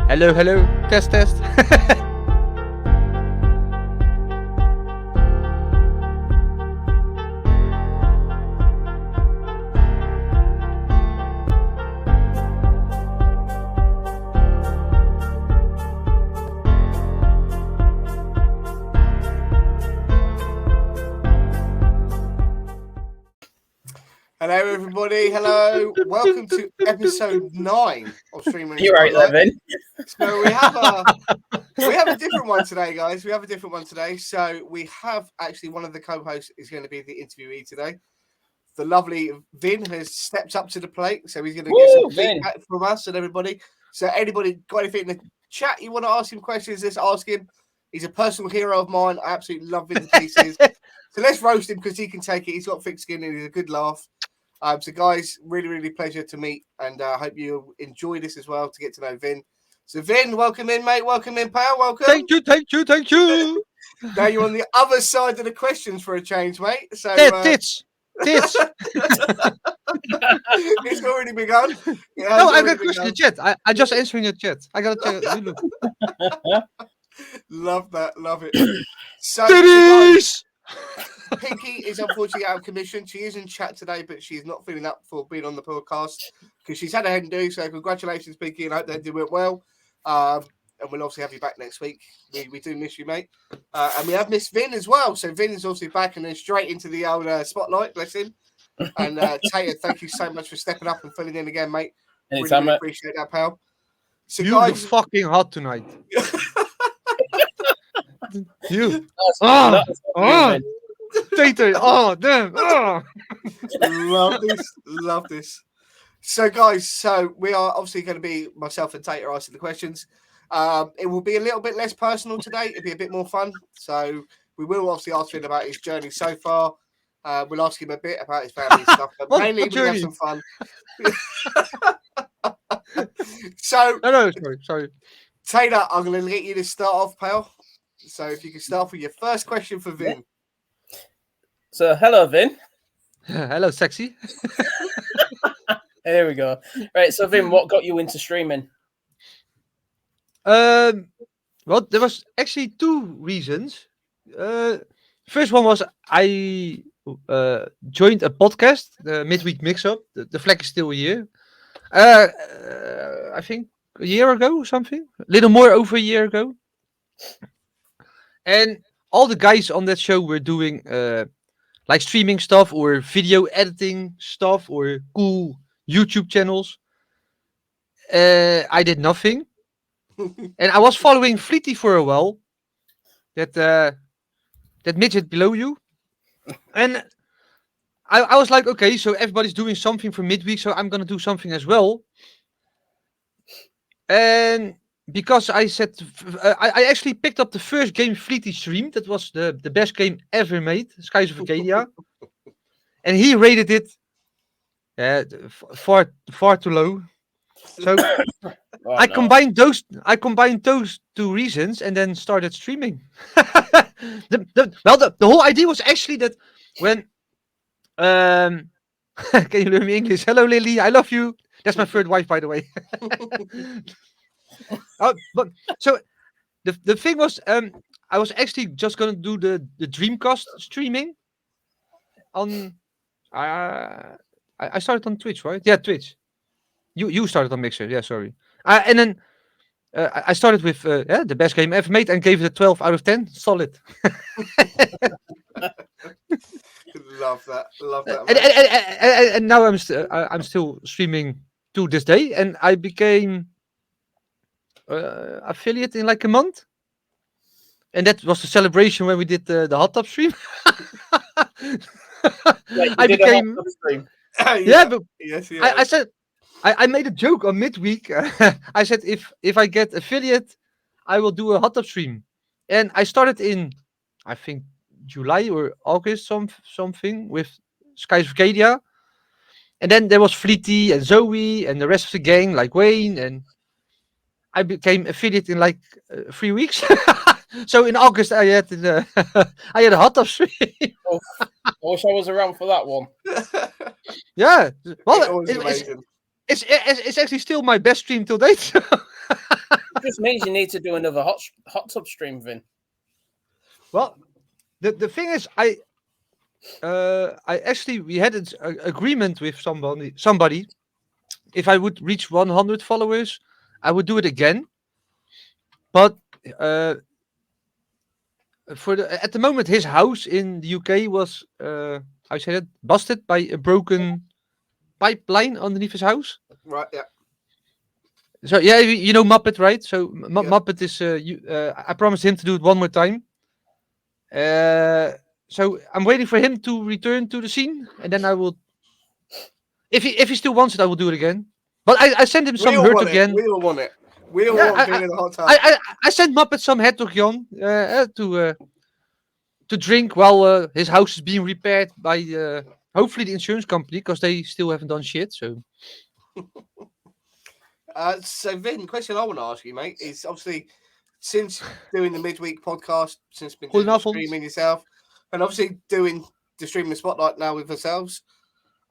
Hello, hello. Test, test. Hello, everybody. Hello. Welcome to episode 9 of Streaming. You're right there, Vin. So we have a different one today, guys. We have a different one today. So we have actually one of the co-hosts is going to be the interviewee today. The lovely Vin has stepped up to the plate, so he's going to get some feedback from us and everybody. So anybody got anything in the chat you want to ask him questions, let's ask him. He's a personal hero of mine. I absolutely love Vin to pieces. So let's roast him because he can take it. He's got thick skin and he's a good laugh. So, guys, really, really pleasure to meet, and I hope you enjoy this as well to get to know Vin. So, Vin, welcome in, mate. Welcome in, pal. Welcome. Thank you. Now you're on the other side of the questions for a change, mate. So, tits. It's already begun. No, I got a question in the chat. I just answering the chat. I got to look. Love that. Love it. So, Titties! Pinky is unfortunately out of commission. She is in chat today, but she's not feeling up for being on the podcast because she's had a head and do. So congratulations, Pinky, and I hope that did well. And we'll obviously have you back next week. We do miss you, mate. And we have missed Vin as well. So Vin is obviously back and then straight into the old spotlight. Bless him. And Tater, thank you so much for stepping up and filling in again, mate. Anytime, really appreciate that, pal. So you guys, fucking hot tonight. You. Tater. Oh, damn. Oh. Love this. So, guys, we are obviously going to be myself and Tater asking the questions. It will be a little bit less personal today. It'll be a bit more fun. So, we will obviously ask him about his journey so far. We'll ask him a bit about his family stuff, but mainly we'll have some fun. So, no, sorry. Tater, I'm going to get you to start off, pal. So, if you can start with your first question for Vin. Yeah. So, hello, Vin. Hello, sexy. There we go. Right, so Vin, what got you into streaming? Well, there was actually two reasons. First one was I joined a podcast, the Midweek Mix-Up. The flag is still here. I think a year ago or something. A little more over a year ago. And all the guys on that show were doing like streaming stuff or video editing stuff or cool YouTube channels. I did nothing. And I was following Fleety for a while. That midget below you. And I was like, okay, so everybody's doing something for midweek, so I'm going to do something as well. And because I said, I actually picked up the first game Fleety streamed. That was the best game ever made, Skies of Arcadia. And he rated it far too low. So I combined those two reasons and then started streaming. the whole idea was actually that when can you learn me English? Hello, Lily, I love you. That's my third wife, by the way. But so the thing was, I was actually just gonna do the Dreamcast streaming on. I started on Twitch, right? Yeah, Twitch. You started on Mixer, yeah. Sorry. And then I started with the best game ever made and gave it a 12 out of 10. Solid. Love that. And now I'm still streaming to this day, and I became affiliate in like a month, and that was the celebration when we did the hot tub stream. I became. Yeah, but yes. I said I made a joke on midweek. I said if I get affiliate, I will do a hot tub stream, and I started in I think July or August something with Skies of Arcadia. And then there was Fleety and Zoe and the rest of the gang, like Wayne, and I became affiliate in like 3 weeks. So in August I had I had a hot tub stream. I wish I was around for that one. Yeah, well, amazing. it's actually still my best stream till date. just means you need to do another hot tub stream, Vin. Well, the thing is, I actually we had an agreement with somebody. If I would reach 100 followers, I would do it again. But at the moment, his house in the UK was how say that, busted by a broken pipeline underneath his house. Right, yeah. So yeah, you know Muppet, right? So Yeah. Muppet is I promised him to do it one more time. So I'm waiting for him to return to the scene, and then I will. If he still wants it, I will do it again. But I sent him We some all want Hertog it. We all want it. We all Yeah, want Vin in the hot tub. I sent Muppet some Hertog to drink while his house is being repaired by hopefully the insurance company, because they still haven't done shit. So So Vin, question I want to ask you, mate, is obviously since doing the midweek podcast, since been doing the Goedenavond. streaming yourself, and obviously doing the streaming spotlight now with ourselves,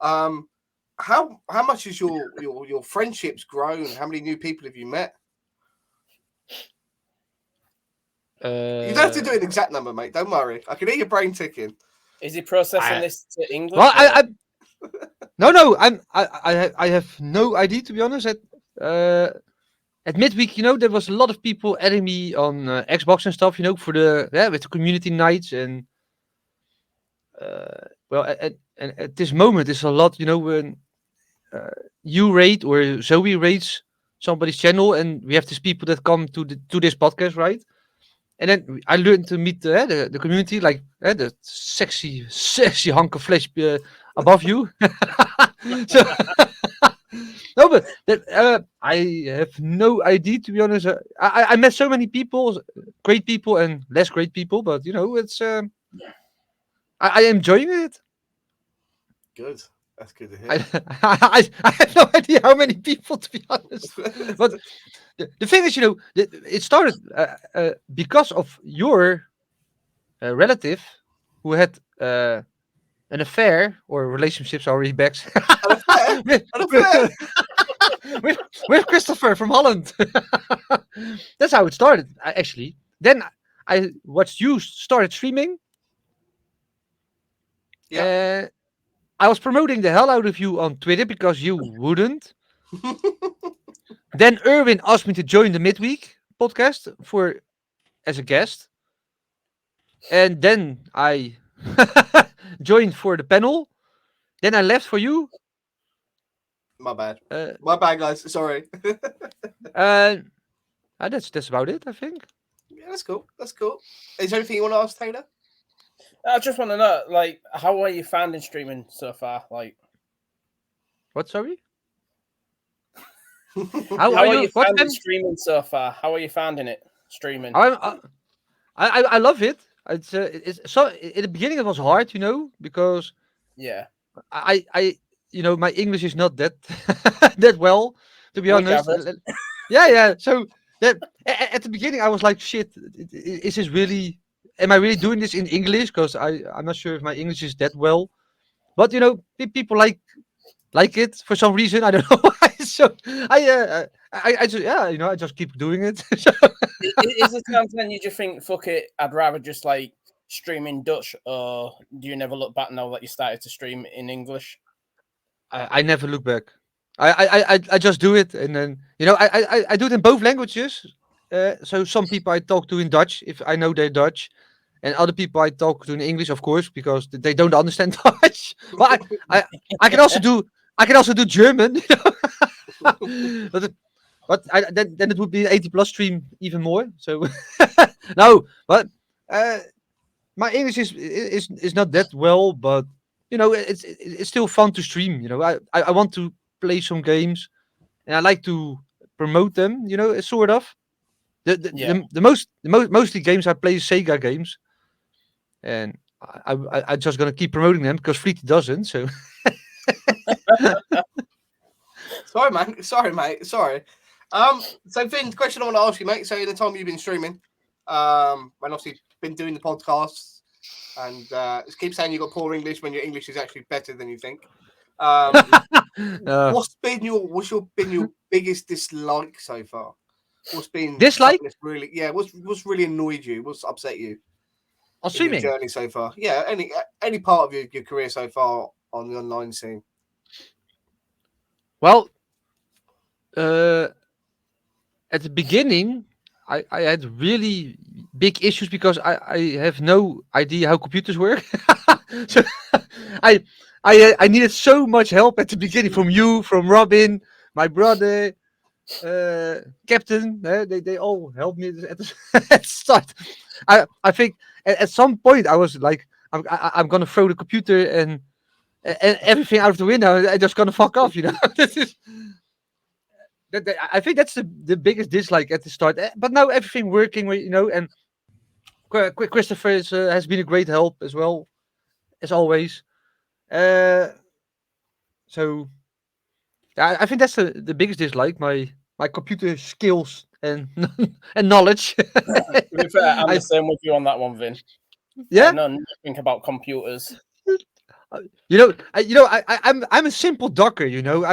how much has your friendships grown? How many new people have you met? You don't have to do an exact number, mate. Don't worry. I can hear your brain ticking. Is he processing this to English? Well, or- no, I have no idea, to be honest. At midweek, there was a lot of people adding me on Xbox and stuff, for with the community nights, and well, at this moment, it's a lot, when you raid or Zoe raids somebody's channel, and we have these people that come to this podcast, right? And then I learned to meet the community, like the sexy hunk of flesh above you. So, no, but I have no idea, to be honest. I met so many people, great people and less great people, but it's I am enjoying it. Good. That's good to hear. I have no idea how many people, to be honest. But the thing is, it started because of your relative who had an affair, or relationships already back with, An affair? with Christopher from Holland. That's how it started, actually. Then I watched you started streaming. Yeah. I was promoting the hell out of you on Twitter because you wouldn't. Then Erwin asked me to join the midweek podcast as a guest. And then I joined for the panel. Then I left for you. My bad. My bad, guys. Sorry. That's about it, I think. Yeah, that's cool. That's cool. Is there anything you want to ask Taylor? I just want to know, like, how are you finding streaming so far? Like, What? Sorry. how are you finding What? streaming so far? How are you finding it streaming? I love it. It's so in the beginning it was hard, because Yeah, I my English is not that that well, to be We honest. gathered. Yeah. So at the beginning I was like, shit, is this really? Am I really doing this in English? Because I'm not sure if my English is that well. But people like it for some reason. I don't know why. So I just I just keep doing it. Is there times when you just think, fuck it, I'd rather just like stream in Dutch, or do you never look back now that you started to stream in English? I never look back. I just do it, and then I do it in both languages. So some people I talk to in Dutch if I know they're Dutch, and other people I talk to in English, of course, because they don't understand Dutch. But I can also do German. But then it would be an 80+ stream even more. So no, but my English is not that well, but it's still fun to stream. I want to play some games, and I like to promote them. Sort of. Mostly games I play is Sega games, and I just gonna keep promoting them because Fleet doesn't. So Sorry, man. Sorry, mate. Sorry. So Vin, the question I want to ask you, mate. So the time you've been streaming, and obviously been doing the podcasts, and keep saying you got poor English when your English is actually better than you think. What's been your biggest dislike so far? What's been Dislike? something that's really what's really annoyed you? What's upset you on in your streaming. journey so far? Yeah, any part of your career so far on the online scene. Well, at the beginning, I had really big issues because I have no idea how computers work. So I I needed so much help at the beginning from you, from Robin, my brother, Captain. They all helped me at the, at the start. I think at some point I was like, I'm gonna throw the computer and everything out of the window and just gonna fuck off, you know. This is I think that's the biggest dislike at the start. But now everything working, you know, and Christopher has been a great help as well as always. So I think that's the biggest dislike. My computer skills and and knowledge. To be fair, I'm I the same with you on that one, Vin. I yeah. know nothing about computers. I'm a simple docker. You know,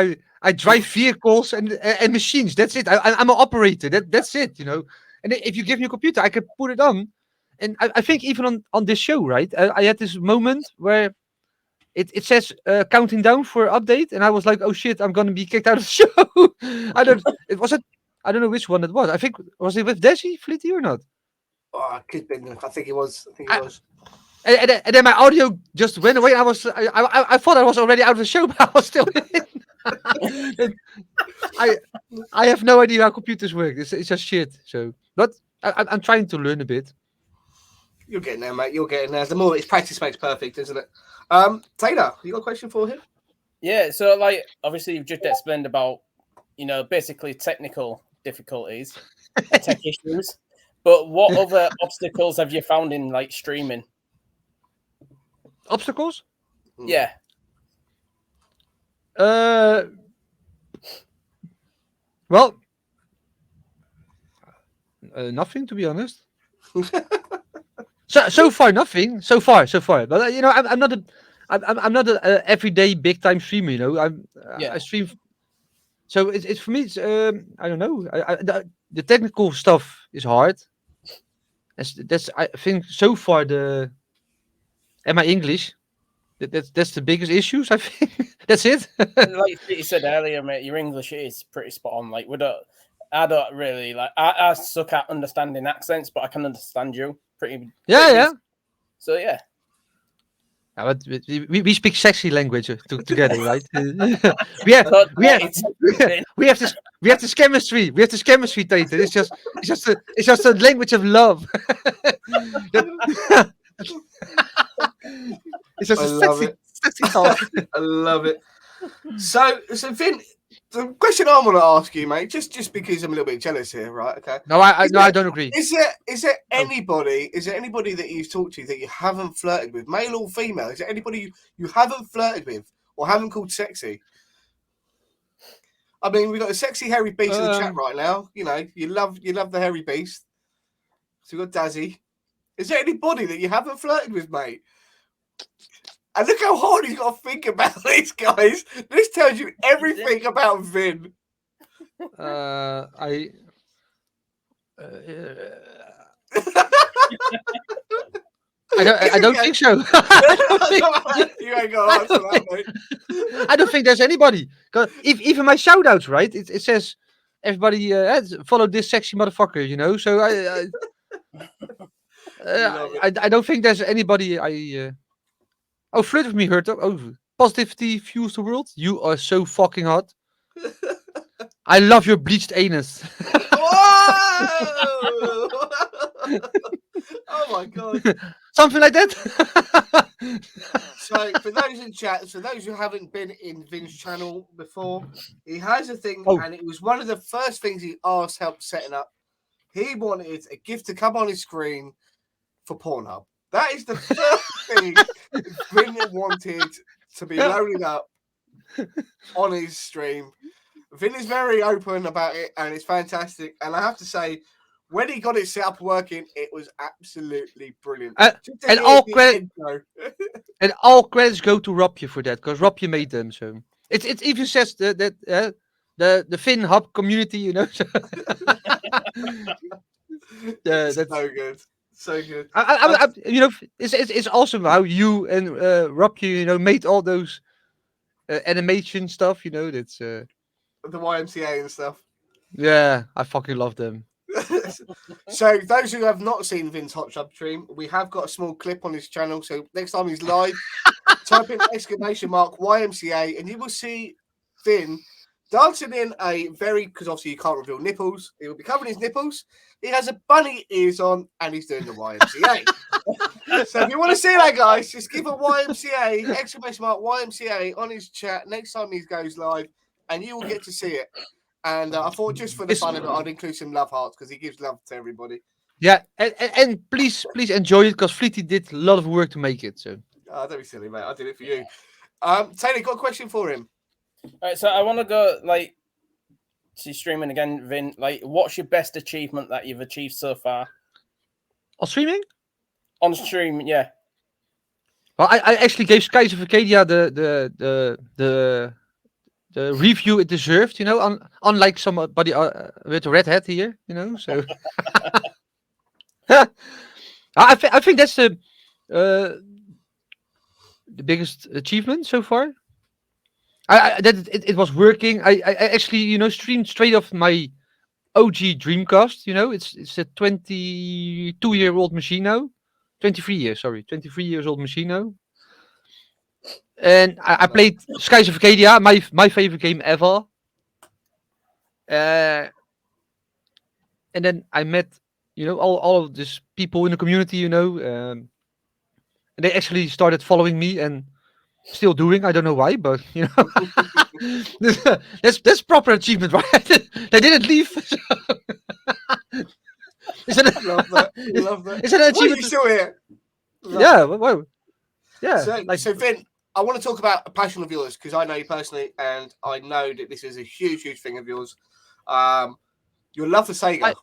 I drive vehicles and machines. That's it. I'm an operator. That's it. You know, and if you give me a computer, I can put it on. And I think even on this show, right? I had this moment where it says counting down for update, and I was like, oh shit, I'm gonna be kicked out of the show. I don't. It was it. I don't know which one it was. I think was it with Desi Flitty or not? Oh, could be. I think it was. I- and then my audio just went away. And I thought I was already out of the show, but I was still in. And I have no idea how computers work. It's just shit. So, but I'm trying to learn a bit. You're getting there, mate. You're getting there. The more it's practice makes perfect, isn't it? Taylor, you got a question for him? Yeah, so like obviously you've just explained about, basically technical difficulties, tech issues. But what other obstacles have you found in like streaming? Obstacles? Yeah. Well, nothing to be honest. So far nothing. So far. But I'm not a I'm not a everyday big time streamer. You know, Yeah. I stream. So it's for me. It's I don't know. The technical stuff is hard. That's I think so far and my English. That's the biggest issues. I think that's it. Like you said earlier, mate, your English is pretty spot on. Like I don't really like. I suck at understanding accents, but I can understand you pretty. Yeah, yeah. So yeah. Yeah, but we speak sexy language together, right? we have this chemistry. We have this chemistry, Tater. It's just a language of love. It's just I a love sexy talk. I love it. So Vin, the question I want to ask you, mate, just because I'm a little bit jealous here, right? Okay. No, I don't agree. Is there anybody that you've talked to that you haven't flirted with, male or female? Is there anybody you haven't flirted with or haven't called sexy? I mean, we've got a sexy hairy beast in the chat right now. You know, you love the hairy beast. So we've got Dazzy. Is there anybody that you haven't flirted with, mate? And look how hard he's got to think about this, guys. This tells you everything about Vin. I don't think so. You ain't got to answer that, mate. I don't think there's anybody. 'Cause even my shoutouts, right? It says everybody follow this sexy motherfucker, you know. So I don't think there's anybody. Oh, flirt with me, Hertog. Oh, positivity fuels the world. You are so fucking hot. I love your bleached anus. Whoa! Oh my god! Something like that. So for those in chat, so those who haven't been in Vin's channel before, he has a thing, and it was one of the first things he asked help setting up. He wanted a gift to come on his screen for Pornhub. That is the first thing Vin wanted to be loaded up on his stream. Vin is very open about it, and it's fantastic. And I have to say, when he got it set up working, it was absolutely brilliant. And all credits go to Robje for that, because Robje made them. So it even says that the Finn hub community, you know. Yeah, So that's. good. So good. You know, it's awesome how you and Rob, you know, made all those animation stuff. You know, that's The YMCA and stuff. yeah, I fucking love them. So those who have not seen Vin's Hot Tub stream, we have got a small clip on his channel. So next time he's live, type in !YMCA and you will see Vin dancing in a very, because obviously you can't reveal nipples. He will be covering his nipples. He has a bunny ears on and he's doing the YMCA. So if you want to see that, guys, just give a YMCA !YMCA on his chat next time he goes live, and you will get to see it. And I thought just for the fun of it, I'd include some love hearts because he gives love to everybody. Yeah, and please enjoy it because Fleety did a lot of work to make it. So Oh, don't be silly, mate. I did it for you. Taylor, got a question for him. All right, so I want to go like to streaming again, Vin. Like, what's your best achievement that you've achieved so far on streaming? On stream, yeah. Well, I actually gave Skies of Arcadia the review it deserved, you know, unlike somebody with a red hat here, you know. So I think that's the biggest achievement so far. It was working. I actually, you know, streamed straight off my OG Dreamcast. You know, it's a 22-year-old machine now, 23 years, sorry, 23 years old machine now. And I played Skies of Arcadia, my favorite game ever. And then I met, you know, all of these people in the community, you know, and they actually started following me and still doing. I don't know why, but you know, that's proper achievement, right? They didn't leave. So. Love that. Love that. Is it an achievement? Why are you still here? Yeah. Well, yeah. So Vin, I want to talk about a passion of yours because I know you personally, and I know that this is a huge thing of yours. Your love for Sega.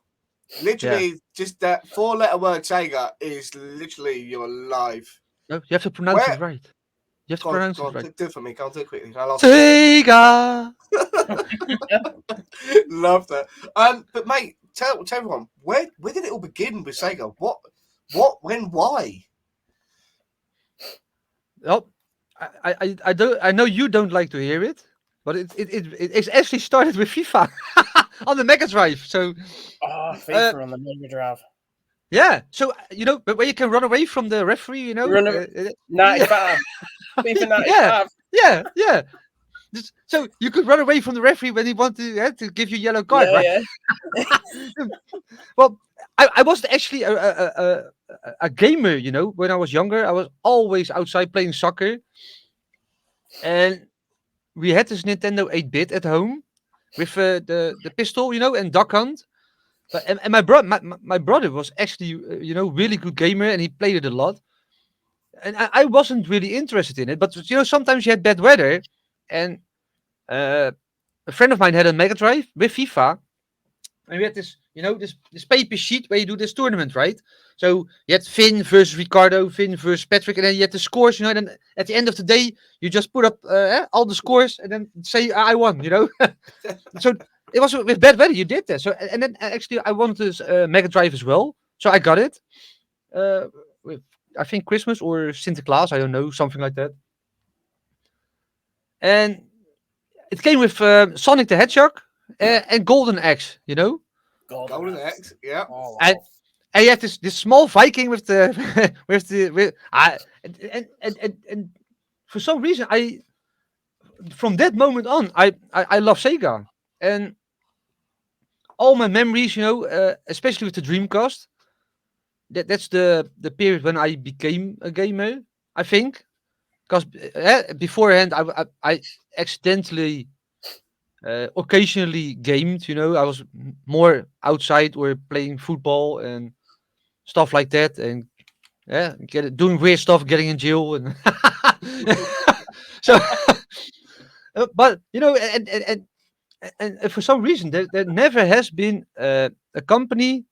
Literally, just that 4-letter word Sega is literally your life. No, you have to pronounce it right. You have to pronounce it right. Do it for me. Can't do it quickly. Sega. Love that. But mate, tell everyone where did it all begin with Sega? What, when, why? Oh, I don't. I know you don't like to hear it, but it actually started with FIFA on the Mega Drive. So, FIFA on the Mega Drive. Yeah. So you know, but where you can run away from the referee, you know. 95. FIFA 95. Yeah. So you could run away from the referee when he wanted to give you a yellow card, right? Yeah. Well, I was actually a gamer, you know. When I was younger, I was always outside playing soccer, and we had this Nintendo 8-bit at home with the pistol, you know, and Duck Hunt. But and my brother was actually you know, really good gamer, and he played it a lot. And I wasn't really interested in it, but you know, sometimes you had bad weather, and a friend of mine had a Mega Drive with FIFA, and we had this, you know, this paper sheet where you do this tournament, right? So you had Finn versus Ricardo, Finn versus Patrick, and then you had the scores, you know. And then at the end of the day, you just put up all the scores and then say I won, you know. So it was with bad weather you did that. So and then actually I wanted this Mega Drive as well, so I got it. With I think Christmas or Sinterklaas, I don't know, something like that. And it came with Sonic the Hedgehog and Golden Axe, you know. Golden Axe, yeah. Oh, wow. And you had this small Viking with the and for some reason from that moment on I love Sega, and all my memories, you know, especially with the Dreamcast. That's the period when I became a gamer, I think, because beforehand I accidentally occasionally gamed, you know. I was more outside or playing football and stuff like that, and doing weird stuff, getting in jail, and so. But you know, and for some reason, there never has been a company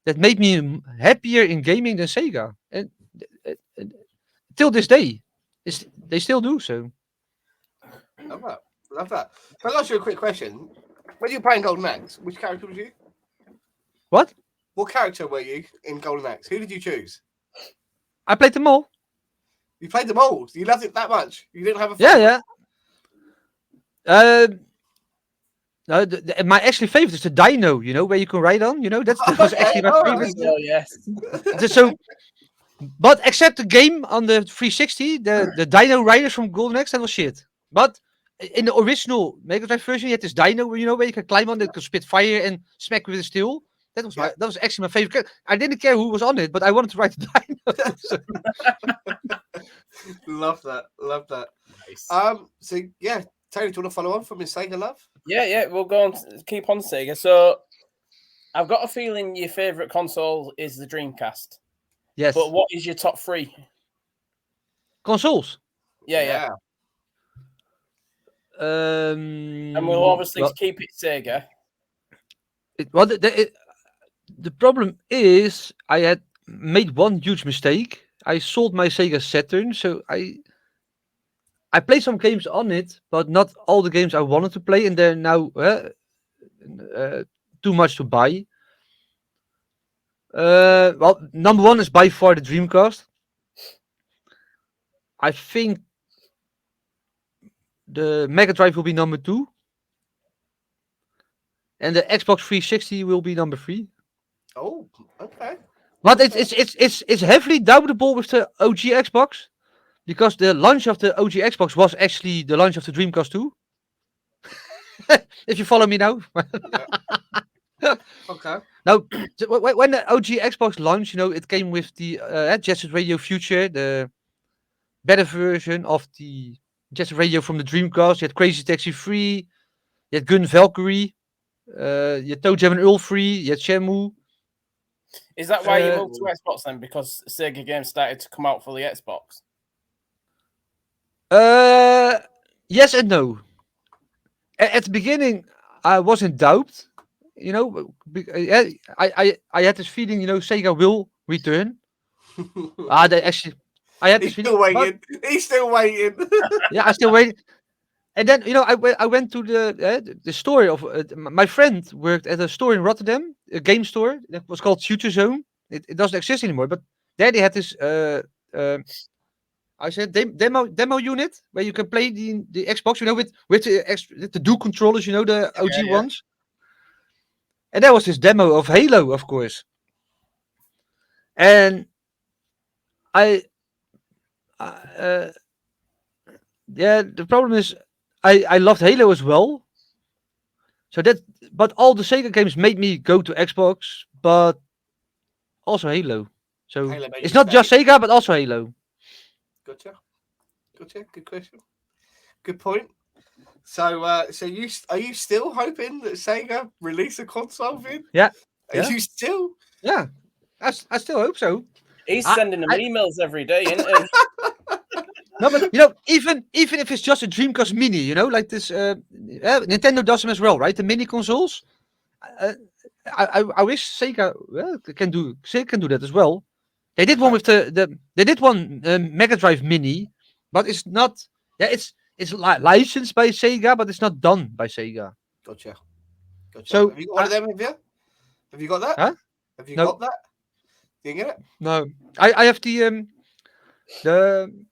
that made me happier in gaming than Sega, and till this day, they still do so. Love that. Can I ask you a quick question? When you were playing Golden Axe, which character was you? What? What character were you in Golden Axe? Who did you choose? I played them all. You played them all. You loved it that much. You didn't have a Yeah, favorite? yeah. No, my actually favorite is the Dino. You know, where you can ride on. You know, that was Okay, actually my all favorite. right. Oh, yes. So, but except the game on the 360, the Dino Riders from Golden Axe, that was shit. But in the original Mega Drive version, you had this Dino, you know, where you can climb on, that could spit fire and smack with a steel. That was Yeah. that was actually my favorite character. I didn't care who was on it, but I wanted to ride the Dino. So- Love that. Love that. Nice. So yeah, Tony, do you want to follow on from his Sega love? Yeah, we'll go on. Keep on Sega. So, I've got a feeling your favorite console is the Dreamcast. yes. But what is your top 3? Consoles. Yeah. And we'll obviously keep it Sega. The problem is I had made one huge mistake. I sold my Sega Saturn, so I played some games on it, but not all the games I wanted to play, and they're now too much to buy. Well, number one is by far the Dreamcast. I think the Mega Drive will be number 2, and the Xbox 360 will be number 3. Oh, okay. But it's heavily doubtable with the OG Xbox, because the launch of the OG Xbox was actually the launch of the Dreamcast too. If you follow me now. Okay. Now, when the OG Xbox launched, you know, it came with the Jet Set Radio Future, the better version of the Jet Set Radio from the Dreamcast. You had Crazy Taxi 3, you had Gun Valkyrie, you had Toe Jam and Earl 3, you had Shenmue. Is that why you moved to Xbox then? Because Sega games started to come out for the Xbox? Yes and no. At the beginning, I was in doubt. You know, I had this feeling, you know, Sega will return. They actually, I had this He's feeling. still waiting. He's still waiting. Yeah, I still wait. And then, you know, I went to the store of my friend worked at a store in Rotterdam, a game store that was called Future Zone. It doesn't exist anymore, but there they had this I said demo unit where you can play the Xbox, you know, with the dual controllers, you know, the OG ones. And there was this demo of Halo, of course. And the problem is I loved Halo as well. So but all the Sega games made me go to Xbox, but also Halo. So Halo made it's you not just stay. Sega, but also Halo. Gotcha. Good question. Good point. So, are you still hoping that Sega release a console, Vin? Yeah. Are you still? Yeah. I still hope so. He's sending them emails every day, isn't he? No, but you know, even if it's just a Dreamcast Mini, you know, like this, Nintendo does them as well, right? The mini consoles. I wish Sega can do that as well. They did one with they did one Mega Drive Mini, but it's not. Yeah, it's licensed by Sega, but it's not done by Sega. Gotcha. So have you got one of them? Have you got that? Huh? Have you No. got that? Did you get it? No, I have the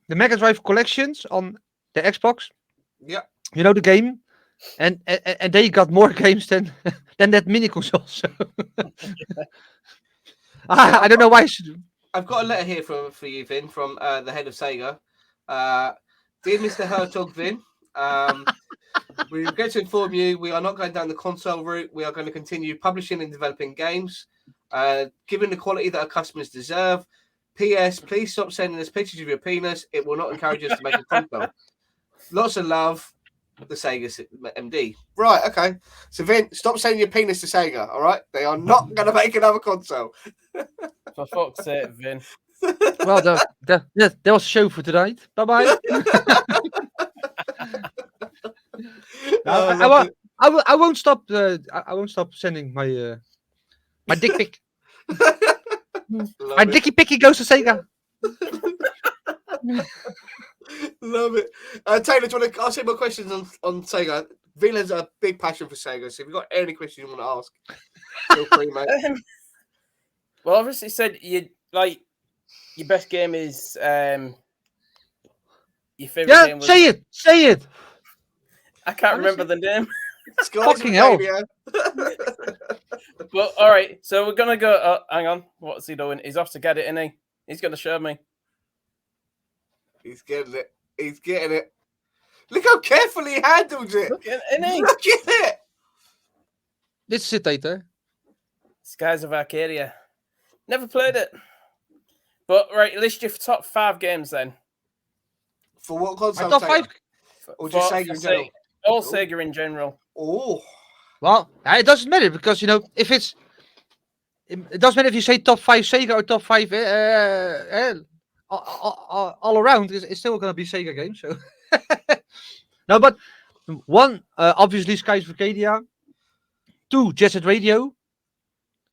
Mega Drive collections on the Xbox. Yeah. You know the game, and they got more games than that mini console. So I don't know why. I've got a letter here for you, Vin, from the head of Sega. Dear Mr. HertogVinx, we regret to inform you we are not going down the console route. We are going to continue publishing and developing games, given the quality that our customers deserve. P.S. Please stop sending us pictures of your penis. It will not encourage us to make a console. Lots of love, the Sega MD. Right, okay. So, Vin, stop sending your penis to Sega, all right? They are not going to make another console. For fuck's sake, Vin. Well, that was a show for tonight. Bye bye. I won't stop. I won't stop sending my my dick pic. My dicky picky goes to Sega. Love it. Taylor, do you want to ask any more questions on Sega? Vin has a big passion for Sega, so if you've got any questions you want to ask, feel free, mate. Well, obviously, said you like your best game is your favorite game was. Say it. I can't What is remember the name. Skies Fucking of hell. Arabia. But all right, so we're gonna go. Hang on, what's he doing? He's off to get it, isn't he? He's gonna show me. He's getting it. He's getting it. Look how carefully he handles it. Look at it, isn't he? Look at it. Dit is het tijd, hè? Skies of Arcadia. Never played it. But right, list your top 5 games then. For what My console? top 5. Or just For Sega in general? all Sega in general. Oh. Well, it doesn't matter because if it's, it doesn't matter if you say top 5 Sega or top 5 all around. It's still gonna be Sega games. So no, but one obviously Skies of Arcadia. 2 Jet Set Radio,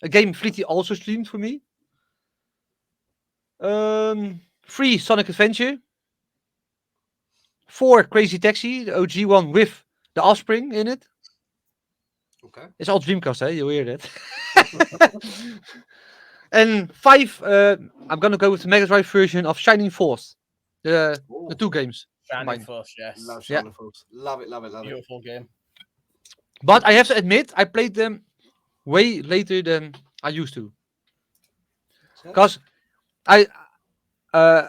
a game Fleety also streamed for me. 3 Sonic Adventure. 4 Crazy Taxi, the OG one with the Offspring in it. Okay. It's all Dreamcast, hey? You'll hear that. And 5, I'm gonna go with the Mega Drive version of Shining Force. The 2 games. Shining Combined. Force, yes. Love Yeah. Shining Force. Love it, love it, love it. Beautiful game. But I have to admit, I played them way later than I used to. Because when I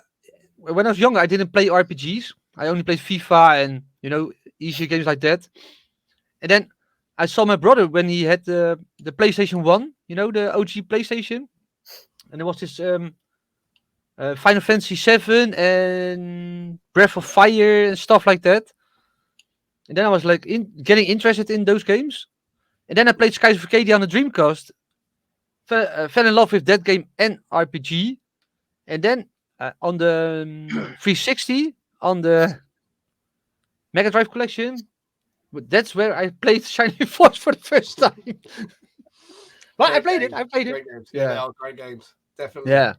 was younger, I didn't play RPGs. I only played FIFA and, easier games like that. And then I saw my brother when he had the PlayStation 1, the OG PlayStation. And there was this Final Fantasy 7 and Breath of Fire and stuff like that. And then I was like getting interested in those games. And then I played Skies of Arcadia on the Dreamcast. Fell in love with that game and RPG. And then on the 360, on the Mega Drive collection, that's where I played Shining Force for the first time. But I played it. Great games. Yeah, they are great games. Definitely. Yeah.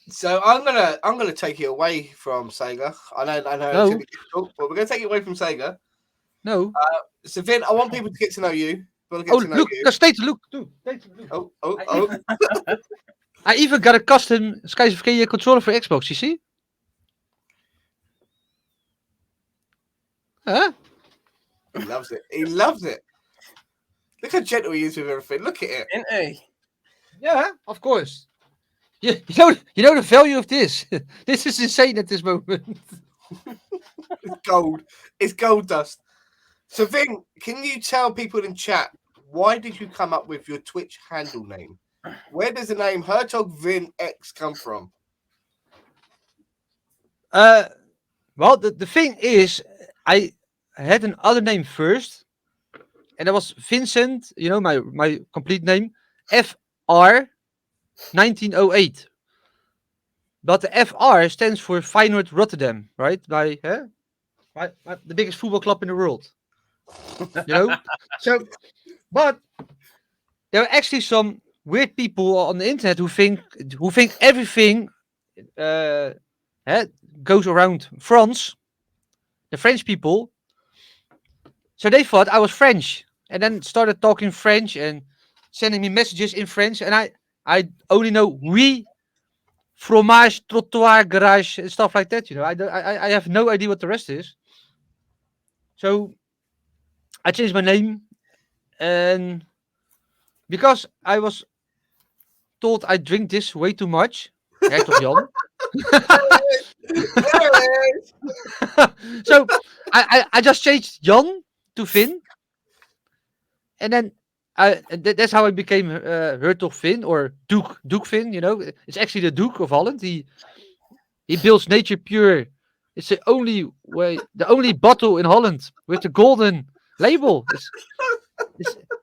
So I'm gonna take you away from Sega. I know No. it's gonna be difficult, but we're gonna take you away from Sega. No. So Vin, I want people to get to know you. We'll get Oh, to know look. you. Look. Oh. I even got a custom Skies of Arcadia controller for Xbox, you see? Huh? He loves it. He loves it. Look how gentle he is with everything. Look at it. Isn't he? Yeah, of course. You know the value of this. This is insane at this moment. It's gold. It's gold dust. So Vin, can you tell people in chat, why did you come up with your Twitch handle name? Where does the name HertogVinx come from? Well, the thing is, I had another name first, and that was Vincent. My complete name, FR 1908. But the FR stands for Feyenoord Rotterdam, right? The biggest football club in the world. So, but there are actually some weird people on the internet who think everything goes around France, the French people. So they thought I was French, and then started talking French and sending me messages in French. And I only know oui, fromage, trottoir, garage, and stuff like that. I have no idea what the rest is. So I changed my name, and because I was told I drink this way too much, Hertog Jan. So I just changed Jan to Vin, and then that's how I became Hertog Vin or Duke Vin. It's actually the Duke of Holland. He builds nature pure. It's the only way, the only bottle in Holland with the golden label.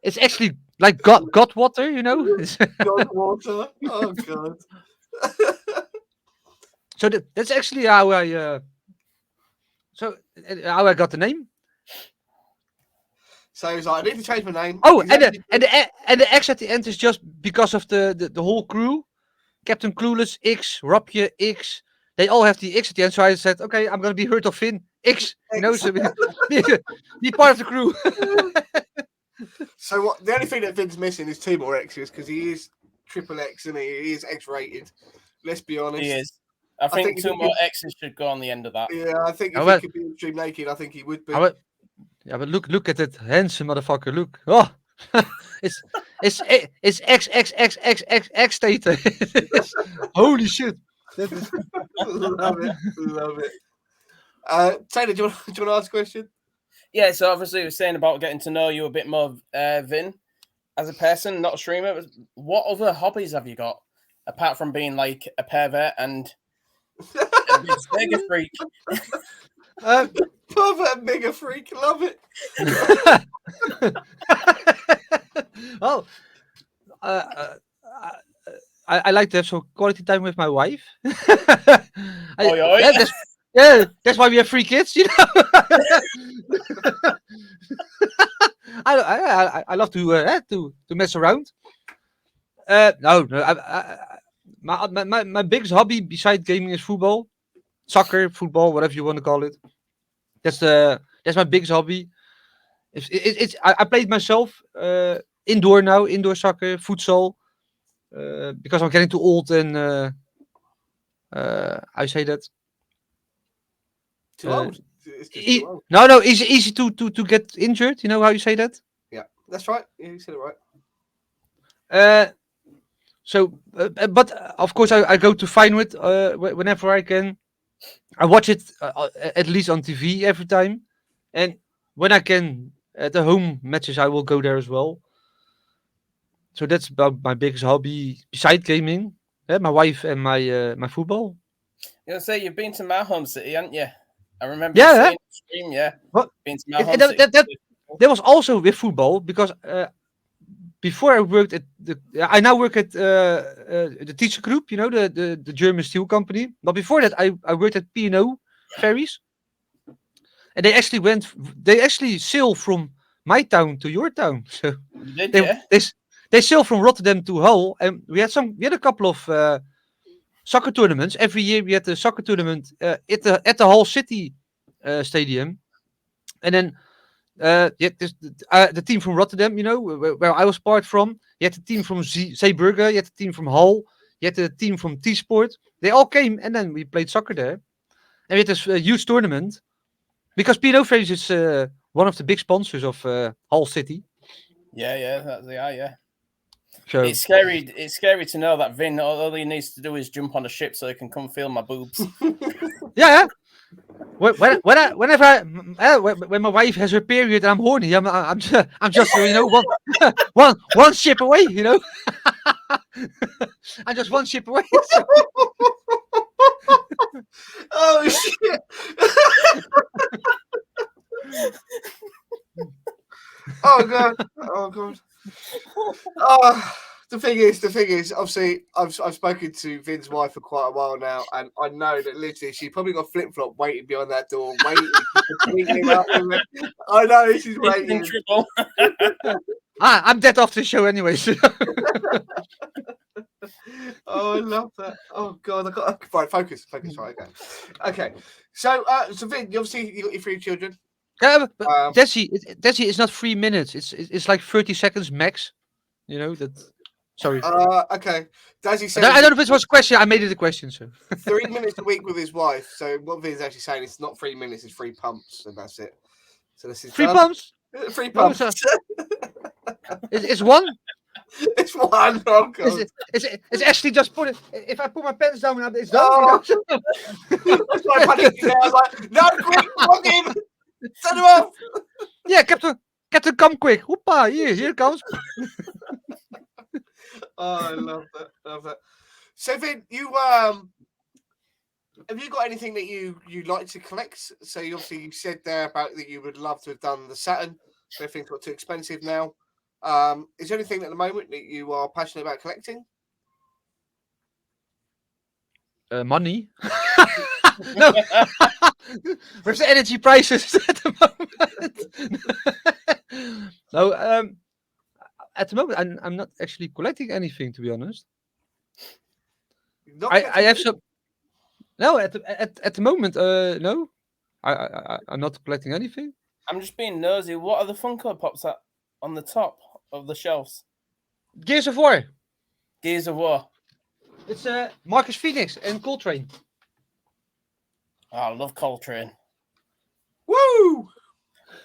It's actually like God water, God water. Oh God. So that's actually how I got the name. So he's like, I need to change my name. Oh, He's and actually- the X at the end is just because of the whole crew. Captain Clueless X, Robje X. They all have the X at the end. So I said, okay, I'm gonna be Hertog Vin X, you know, so be part of the crew. So what? The only thing that Vin's missing is 2 more X's because he is triple X and he is X rated. Let's be honest. He is. I think if 2 he more could- X's should go on the end of that. Yeah, I think if Oh, he well. could be extreme naked, I think he would be. But look at that handsome motherfucker. Look. Oh, it's X status. Holy shit. That is... Love it. Love it. Taylor, do you want to ask a question? Yeah, so obviously we were saying about getting to know you a bit more, Vin, as a person, not a streamer. What other hobbies have you got apart from being like a pervert and a big Sega freak? Pervert mega freak, love it. Well, I like to have some quality time with my wife. That's why we have 3 kids, you know. I love to mess around. No, my biggest hobby besides gaming is football, soccer, football, whatever you want to call it. That's my biggest hobby. I play it myself indoor now, indoor soccer, futsal, because I'm getting too old and I say that. Too old. It's just too old. No, easy to get injured. You know how you say that? Yeah, that's right. Yeah, you said it right. But of course I go to Feyenoord whenever I can. I watch it at least on TV every time, and when I can at the home matches I will go there as well. So that's about my biggest hobby beside gaming. My wife and my football. You say you've been to my home city, haven't you? I remember Yeah, seeing the stream. Yeah, What? been to my home city. That was also with football because before I worked at I now work at the teacher group, you know, the German steel company. But before that, I worked at P&O ferries, and they actually sail from my town to your town. So You did, they yeah? they sail from Rotterdam to Hull, and we had a couple of soccer tournaments every year. We had a soccer tournament at the Hull City stadium, and then. The team from Rotterdam, you know, where I was part from. You had the team from Zeebrugge, you had the team from Hull, you had the team from T-Sport. They all came, and then we played soccer there. And we had this huge tournament because P&O Ferries is one of the big sponsors of Hull City. Yeah, they are, yeah. So It's scary. It's scary to know that Vin, all he needs to do is jump on a ship so he can come feel my boobs. yeah. When my wife has her period and I'm horny, I'm just you know one ship away, you know. I'm just one ship away. So. Oh shit! Oh god! Oh god! Oh, the thing is, obviously, I've spoken to Vin's wife for quite a while now, and I know that literally she probably got flip flop waiting behind that door, waiting to beat him up. I know she's waiting. I'm dead after the show anyway. So. Oh, I love that. Oh god, right. Focus. Right, okay. So Vin, you got your 3 children. Yeah, but Desi, it's not 3 minutes. It's like 30 seconds max. You know that. Sorry. Okay. Desi said I don't know if it was a question. I made it a question. So 3 minutes a week with his wife. So what Vin's actually saying is not 3 minutes, it's 3 pumps, and that's it. So this is 3 pumps. 3 pumps. No, it's one. It's one. Oh god. It's actually just put it. If I put my pants down, it's done. Oh. You know? That's why I panicked there. I was like, no, quick, fuck him. Turn him off. Yeah, Captain, come quick. Hoopa, here it comes. Oh, I love that. So Vin, you have you got anything that you like to collect? So you said there about that you would love to have done the Saturn, but everything's got too expensive now. Is there anything at the moment that you are passionate about collecting? Money. No. Where's the energy prices at the moment? No, at the moment I'm not actually collecting anything, to be honest. I have some. No, at the moment, no. I'm not collecting anything. I'm just being nosy. What are the Funko Pops at on the top of the shelves? Gears of War. Gears of War. It's Marcus Phoenix and Coltrane. Oh, I love Coltrane. Woo!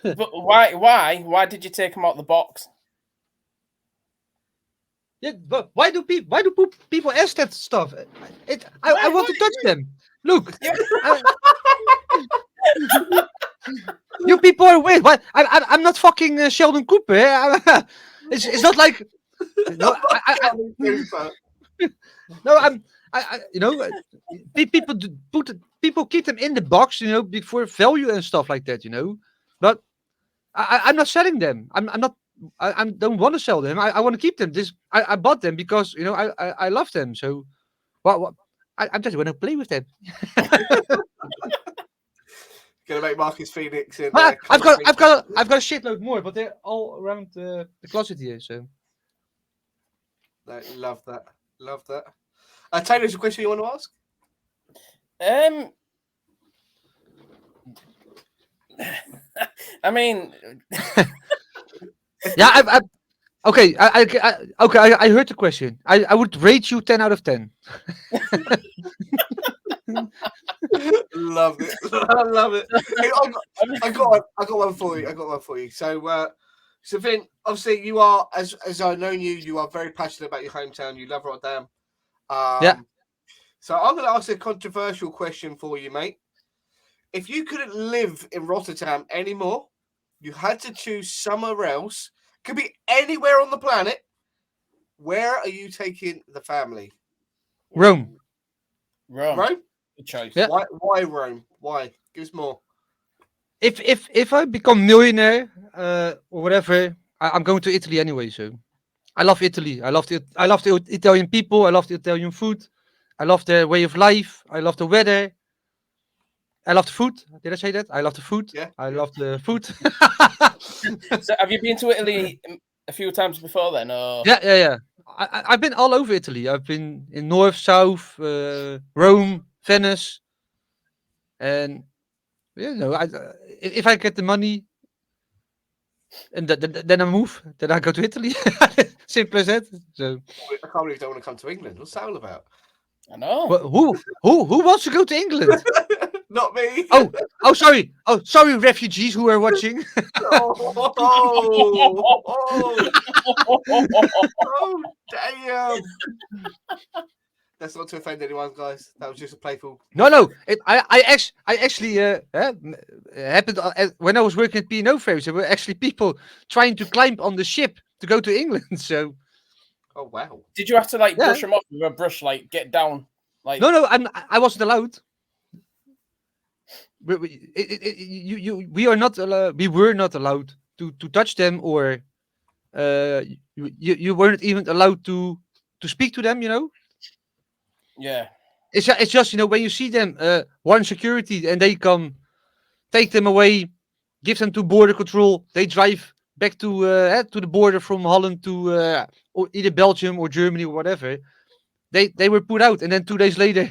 But why did you take them out the box? Yeah, but why do people ask that stuff? I want to touch them. Look, you people are weird. Why? I'm not fucking Sheldon Cooper. It's not like no. No, people people keep them in the box, for value and stuff like that, But I'm not selling them. I'm not. I don't want to sell them. I want to keep them. I bought them because I love them. So, what I just want to play with them. Gonna make Marcus Phoenix and I've got a shitload more, but they're all around the closet here. So, love that. Taylor, there's a question you want to ask? I mean, yeah, okay. I heard the question. I would rate you 10 out of 10. Love it. I love it. Hey, I got one for you. So Vin, obviously you are, as I know you are very passionate about your hometown. You love Rotterdam. Yeah. So I'm going to ask a controversial question for you, mate. If you couldn't live in Rotterdam anymore, you had to choose somewhere else. Could be anywhere on the planet. Where are you taking the family? Rome. Rome? Good choice. Yeah. Why Rome? Why? Give us more. If I become millionaire or whatever, I'm going to Italy anyway. So I love Italy. I love the Italian people. I love the Italian food. I love their way of life. I love the weather. I love the food. Did I say that? I love the food. Yeah. I love the food. So have you been to Italy a few times before then? Or... Yeah. I've been all over Italy. I've been in north, south, Rome, Venice, and if I get the money, and then I move, then I go to Italy. Simple as that. So I can't believe you don't want to come to England. What's that all about? I know. Who wants to go to England? Not me. Oh, sorry. Oh, sorry, refugees who are watching. Oh, damn. That's not to offend anyone, guys. That was just a playful. No. I actually happened when I was working at P&O Ferries. There were actually people trying to climb on the ship to go to England. So. Oh wow! Did you have to brush them off with a brush, get down? No, I wasn't allowed. We are not allowed. We were not allowed to touch them, or you weren't even allowed to speak to them. Yeah. It's just when you see them, one security, and they come, take them away, give them to border control. They drive back to the border from Holland to or either Belgium or Germany or whatever. They were put out, and then 2 days later,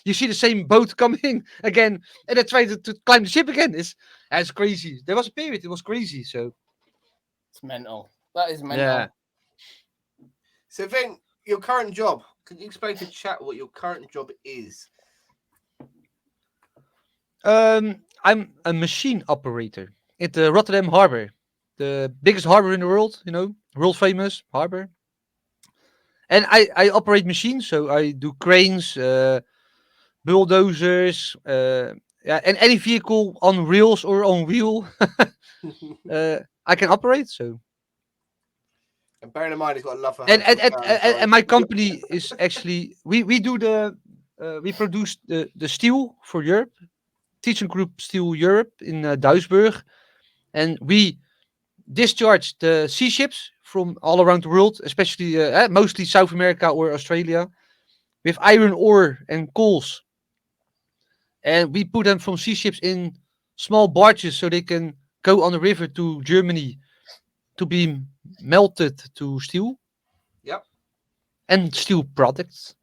you see the same boat coming again, and they try to climb the ship again. It's crazy. There was a period it was crazy. So it's mental. That is mental. Yeah. So Vin, your current job. Can you explain to chat what your current job is? I'm a machine operator at the Rotterdam Harbor, the biggest harbor in the world. World famous harbor. And I operate machines, so I do cranes, bulldozers, and any vehicle on rails or on wheel, I can operate. So. And bearing in mind, he's got a love for. And my company is actually we produce the steel for Europe, Teaching Group Steel Europe in Duisburg, and we discharge the sea ships from all around the world, especially mostly South America or Australia, with iron ore and coals. And we put them from sea ships in small barges so they can go on the river to Germany to be melted to steel. Yep. And steel products.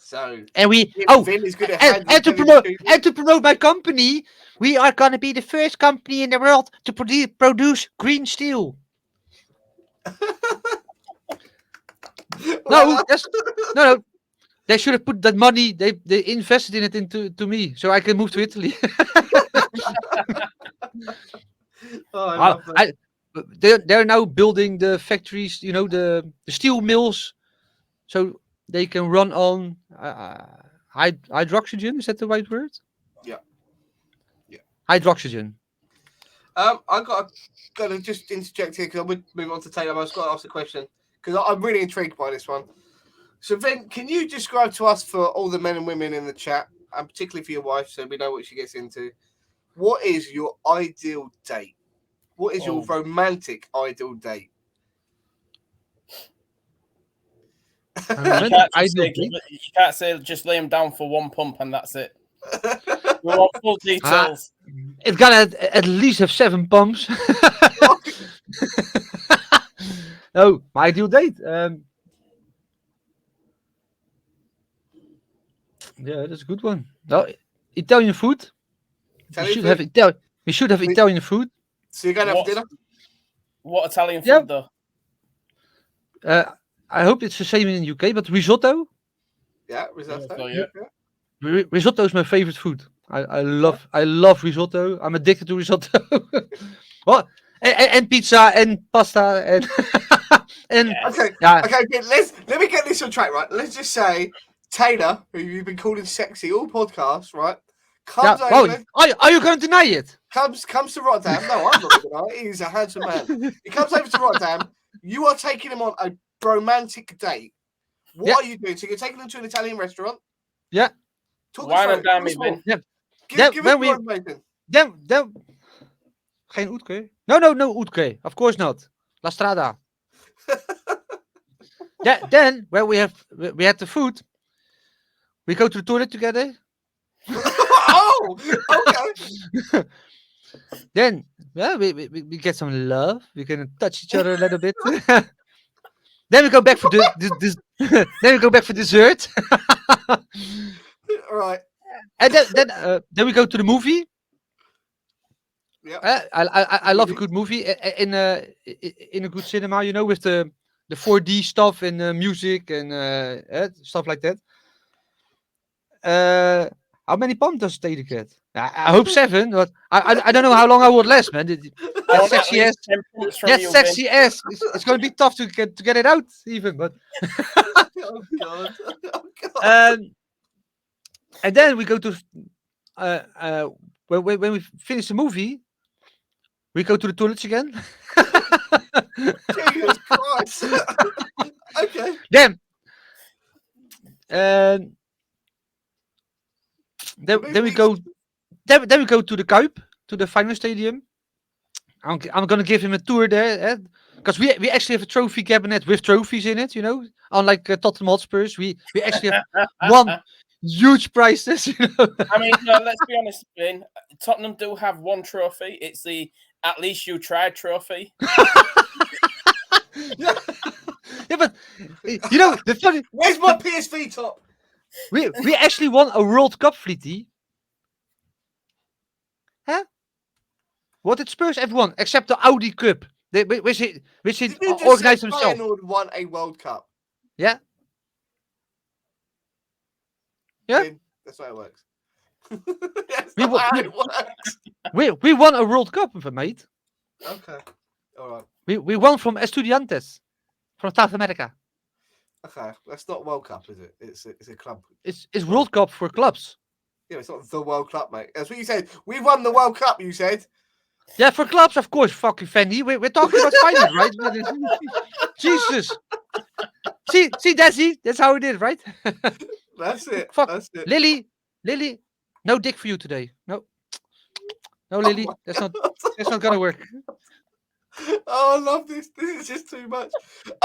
So And we Vin is good at handling and to promote my company, we are gonna be the first company in the world to produce green steel. No, no. They should have put that money. They invested in it into me, so I can move to Italy. I love that. They're now building the factories. You know, the steel mills, so they can run on hydroxygen. Is that the right word? Yeah. Yeah. Hydroxygen. I got to just interject here because I would move on to Taylor. I was got to ask a question because I'm really intrigued by this one. So, Vin, can you describe to us for all the men and women in the chat, and particularly for your wife, so we know what she gets into, what is your ideal date? What is your romantic ideal date? You can't say just lay him down for one pump and that's it. We want full details. It's gonna at least have 7 pumps. No, my ideal date. Yeah, that's a good one. No, Italian food. We should have Italian food. So you're going to have dinner? What Italian food though? I hope it's the same in the UK, but risotto. Yeah, risotto. Risotto is my favorite food. I love risotto. I'm addicted to risotto. What? And pizza and pasta and and okay. Let me get this on track, right? Let's just say Taylor, who you've been calling sexy all podcasts, right? Comes over. Are you going to deny it? Comes to Rotterdam. No, I'm not going to. He's a handsome man. He comes over to Rotterdam. You are taking him on a romantic date. What are you doing? So you're taking him to an Italian restaurant? Yeah. Wine and down me, Ben. Give it more information. Geen Oetke? No Oetke. Of course not. La Strada. Then when we had the food, we go to the toilet together. Oh, okay. Then we get some love. We can touch each other a little bit. Then we go back for then we go back for dessert. Right. And then we go to the movie. Yeah. I love a good movie in a good cinema, you know, with the 4D stuff and music and stuff like that. How many pumps does Taylor get? I hope 7, but I don't know how long I would last, man. That sexy ass. Yes, sexy ass. It's going to be tough to get it out, even. But oh god. And then we go to when we finish the movie, we go to the toilets again. Jesus Christ. Okay. Then we go to the Kuip, to the final stadium. I'm gonna give him a tour there, because we actually have a trophy cabinet with trophies in it, you know. Unlike Tottenham Hotspurs, we actually have one huge prizes, you know. I mean, no, let's be honest, Ben. Tottenham do have one trophy. It's the "At least you tried" trophy. Yeah, but you know the funny. Where's my PSV top? We actually won a World Cup, Fleety. Huh? What did Spurs have won except the Audi Cup? Which he organized himself. Feyenoord won a World Cup. Yeah. Yeah. That's how it works. We won a World Cup, mate. Okay. All right. We won from Estudiantes, from South America. Okay, that's not World Cup, is it? It's a club. It's World Cup for clubs. Yeah, it's not the World Cup, mate. That's what you said. We won the World Cup, you said. Yeah, for clubs, of course, fucking Fendi. We're talking about finance, right? Jesus. See, that's how it is, right? That's it. Fuck. That's it. Lily, no dick for you today. No, Lily, that's not gonna work. Oh, I love this. This is just too much.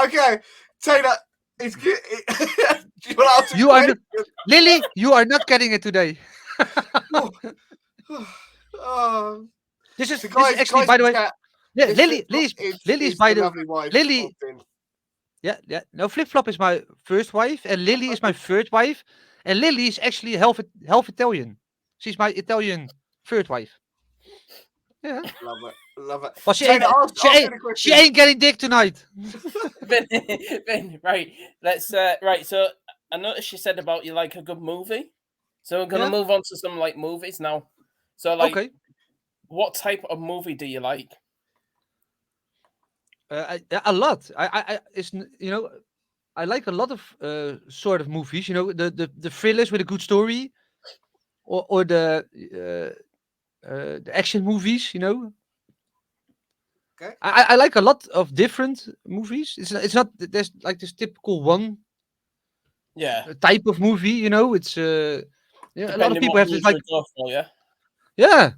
Okay, Taylor, it's good. Lily, you are not getting it today. Oh. This is actually, by the way. Yeah, Lily's by the way. Lily. Yeah. No, Flip Flop is my first wife, and Lily is my third wife, And Lily is actually half Italian. She's my Italian third wife. Yeah. Love it. But she Taylor, ain't. ask me the She question. ain't getting dick tonight. Vin, Vin, right. Let's right. So I noticed you said about you like a good movie. So we're gonna Yeah. move on to some like movies now. So like, Okay. what type of movie do you like? A lot. I like a lot of sort of movies. You know, the thrillers with a good story, or the action movies. You know, Okay. I like a lot of different movies. It's not there's like this typical one Yeah, type of movie. You know, it's yeah. A lot of depending people what have mood this like you go for, yeah. yeah.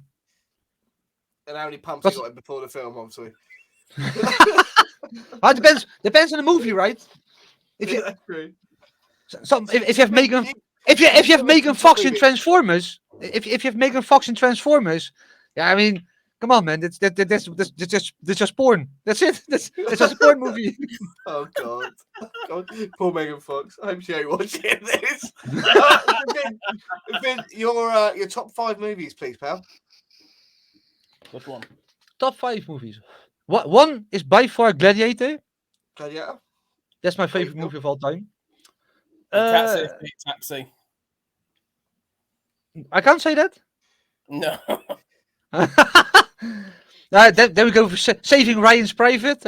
And how many pumps But you got in before the film, obviously. it depends on the movie, right? If you That's true. if you have Megan if you have Megan Fox in Transformers, if you have Megan Fox in Transformers, yeah, I mean, come on, man, that's just porn. That's it. That's just a porn movie. Oh God. Poor Megan Fox. I hope she ain't watching this. Vin, your top 5 movies, please, pal. Good one. Top 5 movies. What one is by far Gladiator. Gladiator. That's my Great favorite film. movie of all time. You can't say Big Taxi. I can't say that. No. Then we go for Saving Ryan's Private.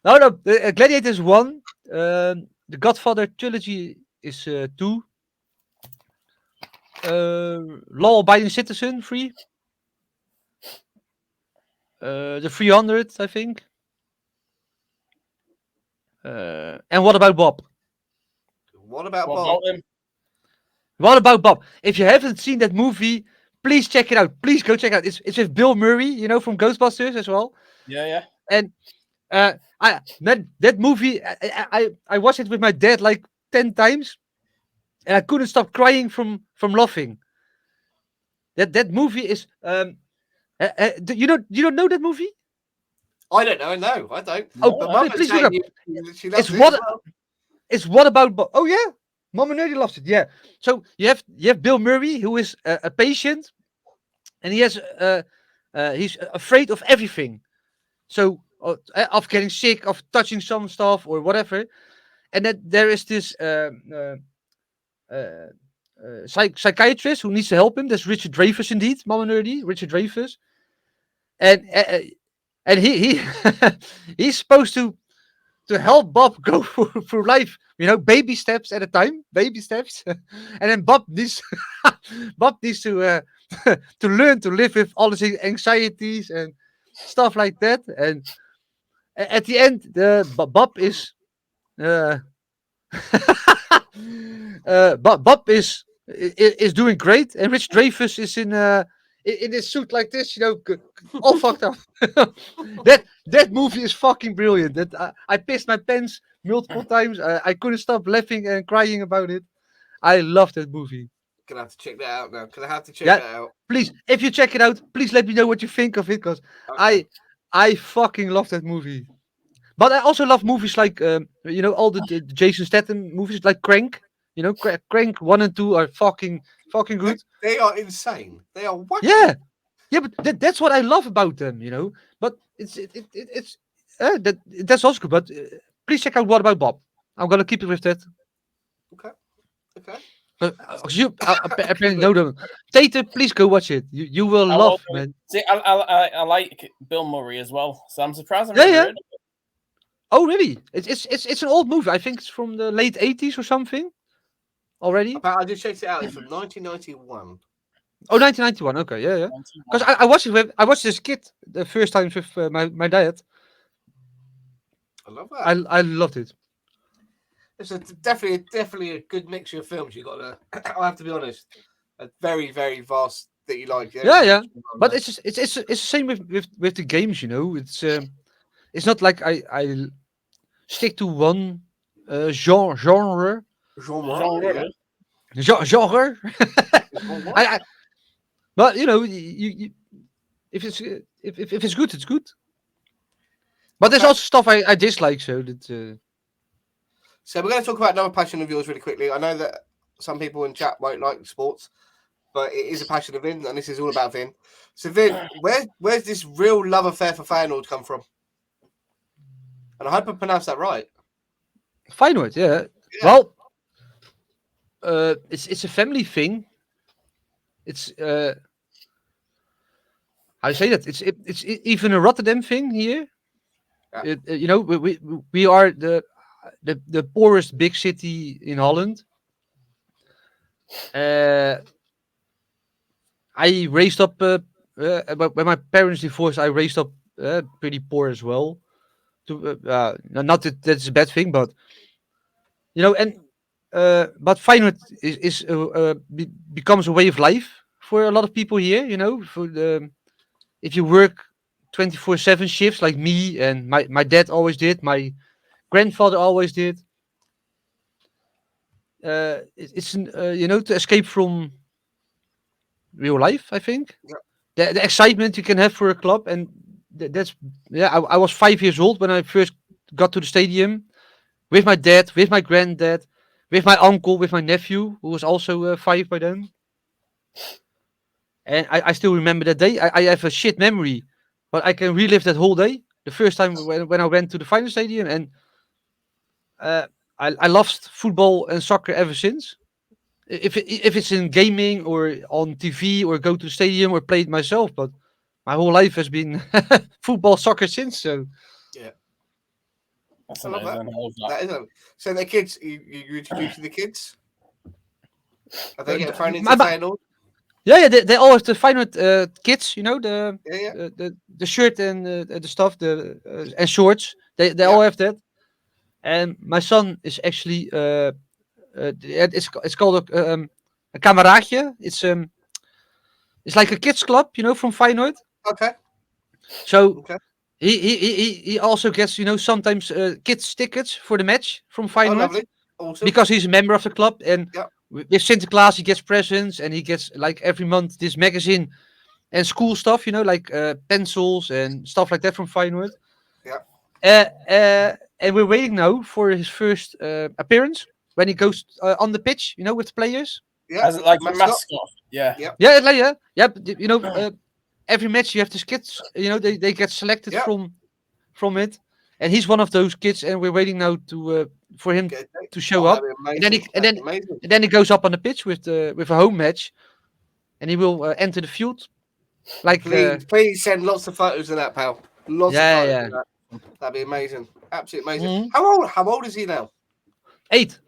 No, Gladiator is 1. The Godfather trilogy is 2. Law-abiding citizen 3. The 300, I think. And what about Bob? What about What Bob? about him? What about Bob? If you haven't seen that movie, please check it out. Please go check it out. It's with Bill Murray, you know, from Ghostbusters as well. Yeah, yeah. And that movie, I watched it with my dad like 10 times, and I couldn't stop crying from laughing. That movie is you don't know that movie? I don't know. No, I don't. Oh, But No, Mum please is look saying up. she loves It's it what as well. it's what about Bob? Oh yeah, Mama Nerdy loves it. Yeah. So you have Bill Murray, who is a patient, and he's afraid of everything. So of getting sick, of touching some stuff or whatever, and then there is this psychiatrist who needs to help him. That's Richard Dreyfuss, indeed, Mama Nerdy, Richard Dreyfuss, and he he's supposed to help Bob go through life, you know, baby steps at a time, baby steps, and then Bob needs to to learn to live with all his anxieties and stuff like that. And at the end, Bob is Bob is doing great, and Rich Dreyfuss is in his suit like this, you know, all fucked up. That movie is fucking brilliant. That I pissed my pants multiple times. I couldn't stop laughing and crying about it. I love that movie. Gonna have to check that out now. Gonna have to check Yeah, that out. please, if you check it out, please let me know what you think of it, because Okay. I fucking love that movie. But I also love movies like you know, all the Jason Statham movies like Crank. You know, Crank 1 and 2 are fucking good. They are insane. They are wacky. Yeah, yeah, but that's what I love about them, you know. But it's that's also good. But please check out What About Bob. I'm gonna keep it with that. Okay. You apparently know them. Tate, please go watch it. You will I love, will. man. See, I like Bill Murray as well, so I'm surprised I've Yeah, never yeah. heard of it. Oh, really? It's an old movie. I think it's from the late 80s or something. Already? I just checked it out. It's from 1991. Oh, 1991. Okay, yeah, yeah. Because I watched it I watched this kid the first time with my dad. I love that. I loved it. It's definitely a good mixture of films. You got to. I have to be honest. A very vast that you like. Yeah. But it's the same with the games, you know. It's not like I stick to one genre. Genre. Genre. Genre. Genre. I but you know, you if it's good, it's good. But there's Okay. also stuff I dislike, so that So we're going to talk about another passion of yours really quickly. I know that some people in chat won't like sports, but it is a passion of Vin, and this is all about Vin. So Vin, where's this real love affair for Feyenoord come from? And I hope I pronounced that right. Feyenoord, yeah. Yeah. Well, it's a family thing. It's how you say that? It's even a Rotterdam thing here. Yeah. You know, we are the poorest big city in Holland. I raised up when my parents divorced. I raised up pretty poor as well. Not that that's a bad thing, but you know, and but Feyenoord becomes a way of life for a lot of people here. You know, for the if you work 24/7 shifts like me and my dad always did, my grandfather always did. It's you know, to escape from real life. I think Yeah. the excitement you can have for a club, and that's yeah. I was 5 years old when I first got to the stadium with my dad, with my granddad, with my uncle, with my nephew who was also 5 by then. And I still remember that day. I have a shit memory, but I can relive that whole day. The first time when I went to the final stadium, and uh, I loved football and soccer ever since. If it's in gaming or on TV or go to the stadium or play it myself, but my whole life has been football, soccer since. So Yeah. That's I love that. amazing. I love that. That is a, so the kids, you introducing the kids? Are they getting thrown into my- Feyenoord? yeah, they all have the Feyenoord kits, you know, Yeah. the shirt and the stuff, the and shorts. They all have that. And my son is actually it's called a kameraadje. It's like a kids club, you know, from Feyenoord. Okay. So Okay. he also gets, you know, sometimes kids tickets for the match from Oh, Feyenoord lovely. Awesome. because he's a member of the club. And Yep. with Sinterklaas he gets presents, and he gets like every month this magazine and school stuff, you know, like pencils and stuff like that from Feyenoord. Yep. And we're waiting now for his first appearance when he goes on the pitch, you know, with the players. Yeah. As like a Mascot. mascot. Yeah. Yep. Yeah, like, yeah. But, you know, every match you have these kids. You know, they get selected Yep. from it, and he's one of those kids. And we're waiting now to for him Get it. to show Oh, up, that'd be and then amazing. That'd be amazing. and then he goes up on the pitch with a home match, and he will enter the field. Like Please send lots of photos of that, pal. Lots of Yeah, photos yeah. of that. That'd be amazing. Absolutely amazing. Mhm. How old is he now? 8.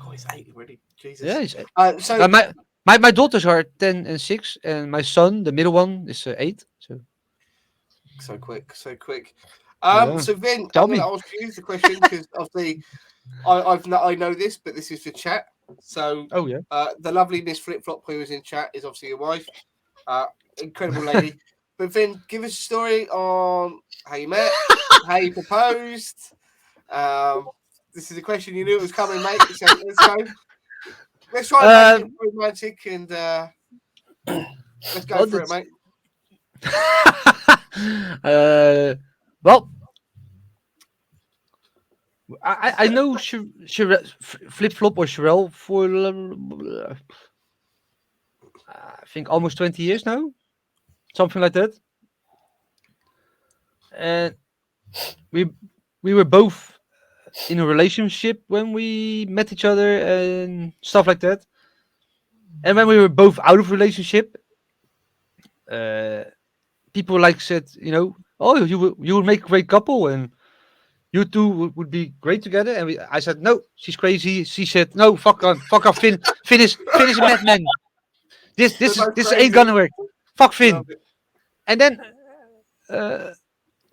Oh, he's 8 already. Jesus. Yeah, So my daughters are 10 and 6, and my son, the middle one, is 8. so quick. Yeah. So Vin, Tell I'm going me. to ask you the question because obviously I know this, but this is for chat. So Oh yeah. the lovely Miss Flip Flop who is in chat is obviously your wife. Incredible lady. But Vin, give us a story on how you met, how you proposed. This is a question you knew it was coming, mate. So let's go. Let's try and make it romantic and let's go Well, for it, mate. Well, I know Flip Flop or Sherelle for I think almost 20 years now, something like that. And we were both in a relationship when we met each other and stuff like that. And when we were both out of relationship, people like said, you know, oh, you will make a great couple, and you two would be great together. And I said, no, she's crazy. She said, no, fuck off, finish a madman. This ain't gonna work. Fuck Finn. Love it. And then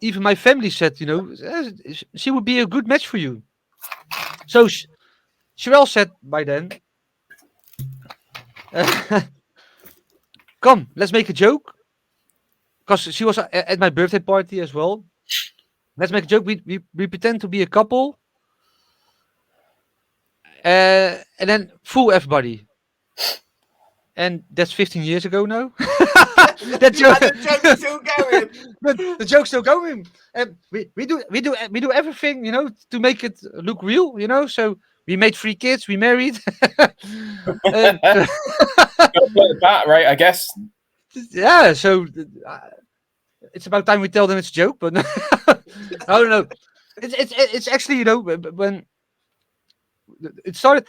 even my family said, you know, she would be a good match for you. So Sherelle said by then, come, let's make a joke. Because she was at my birthday party as well. Let's make a joke. We pretend to be a couple. And then fool everybody. And that's 15 years ago now. That joke, And the joke's still going. but the joke's still going. We do everything, to make it look real, So we made 3 kids, we married, and Gotta play the part, right? I guess. yeah. So it's about time we tell them it's a joke, but I don't know. It's actually, when it started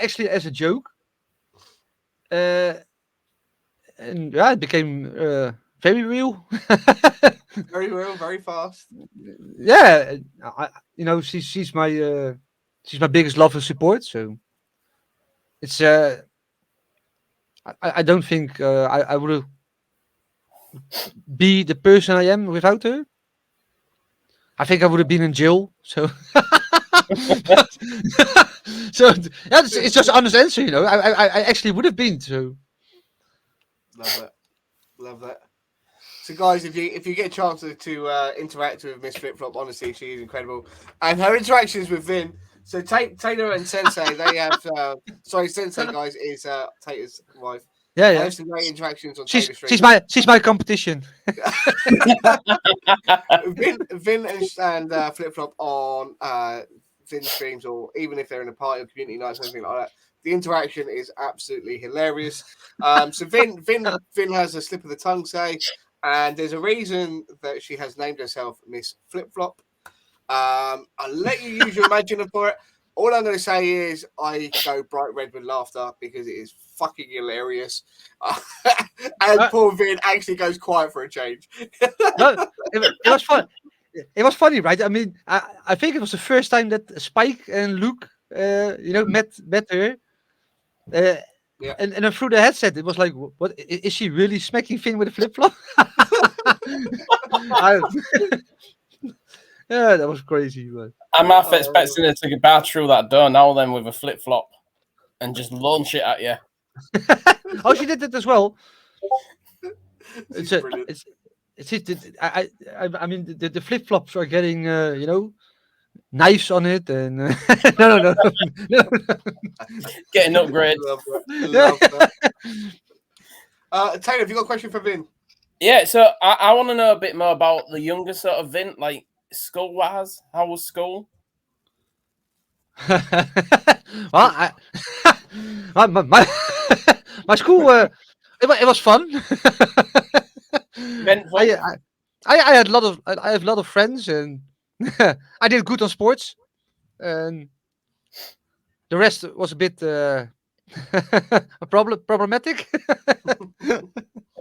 actually as a joke, uh, and yeah, it became very real. Very well, very fast. Yeah, she's my biggest love and support. So it's I don't think I would be the person I am without her. I think I would have been in jail. So so yeah, it's just honest answer. I actually would have been. So Love it. Love that. So, guys, if you get a chance to interact with Miss Flip Flop, honestly, she is incredible, and her interactions with Vin. So, Taylor and Sensei, they have. Sensei, guys, is Taylor's wife. yeah, They yeah. have some great interactions on She's Taylor Street. she's my competition. Vin and Flip Flop on Vin streams, or even if they're in a party or community nights or anything like that. The interaction is absolutely hilarious. So Vin has a slip of the tongue say, and there's a reason that she has named herself Miss Flip Flop. I'll let you use your imagination for it. All I'm going to say is I go bright red with laughter because it is fucking hilarious. And poor Vin actually goes quiet for a change. No, it was fun. It was funny, right? I mean, I think it was the first time that Spike and Luke, met her. Yeah. And then through the headset, it was like, what is she really smacking Finn with a flip flop? Yeah, that was crazy. But I'm half expecting her to bar through that door now then with a flip flop and just launch it at you. oh, she did that as well. She's It's brilliant. I mean, the flip flops are getting, knives on it, and no. Getting upgrades. Love that. Taylor, have you got a question for Vin? Yeah, so I want to know a bit more about the younger sort of Vin, like school-wise. How was school? Well, my my school, it was fun. Eventful? I had I have a lot of friends, and I did good on sports, and the rest was a bit problematic.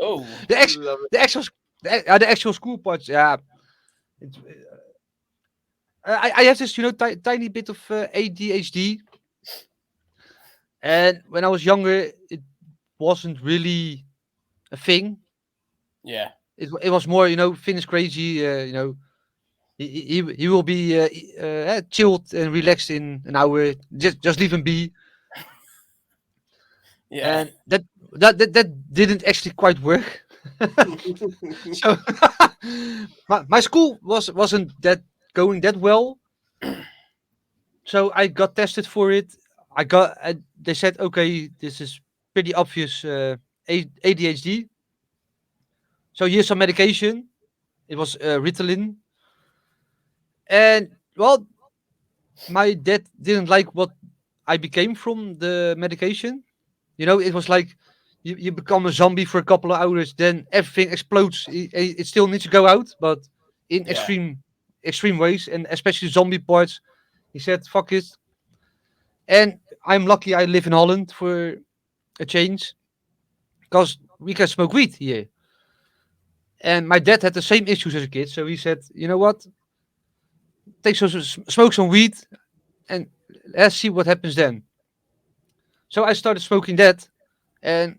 Oh, the ex, Love it. the actual the actual school parts, yeah. It's, I have this, tiny bit of ADHD, and when I was younger, it wasn't really a thing. yeah. It was more, Finn is crazy. He will be chilled and relaxed in an hour. Just leave him be. Yeah. And that didn't actually quite work. So my school wasn't that going that well. So I got tested for it. They said, okay, this is pretty obvious ADHD. So here's some medication. It was Ritalin. And well, my dad didn't like what I became from the medication. It was like you become a zombie for a couple of hours, then everything explodes. It still needs to go out, but in Yeah. extreme ways, and especially zombie parts. He said, "Fuck it." And I'm lucky I live in Holland for a change, because we can smoke weed here. And my dad had the same issues as a kid, so he said, "You know what? Smoke some weed, and let's see what happens then." So I started smoking that, and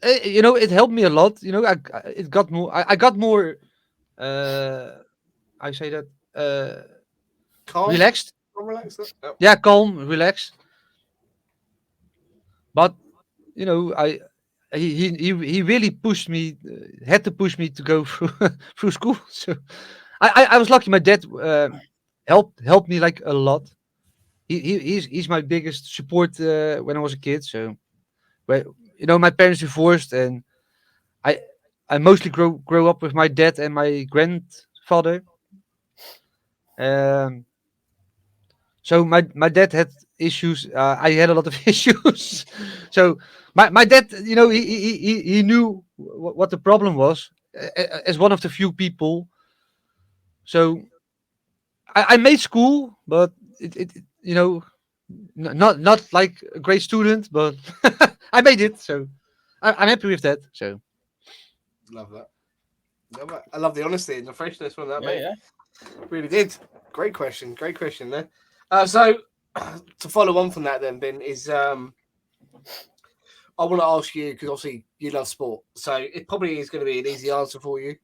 it helped me a lot. It got more. I got more. I say that Calm. relaxed. Relax. Oh. Yeah, calm, relaxed. But I he really pushed me. Had to push me to go through through school. So I was lucky. My dad helped me like a lot. He's my biggest support when I was a kid. So, but my parents divorced, and I mostly grow up with my dad and my grandfather. Um, so my dad had issues. I had a lot of issues. So my dad, he knew what the problem was, as one of the few people. So I made school, but it not like a great student, but I made it. So I'm happy with that. So Love that. Love that. I love the honesty and the freshness from that, Yeah, mate. yeah. Really did. Great question. Great question there. So to follow on from that, then, Ben, is I want to ask you because obviously you love sport, so it probably is going to be an easy answer for you.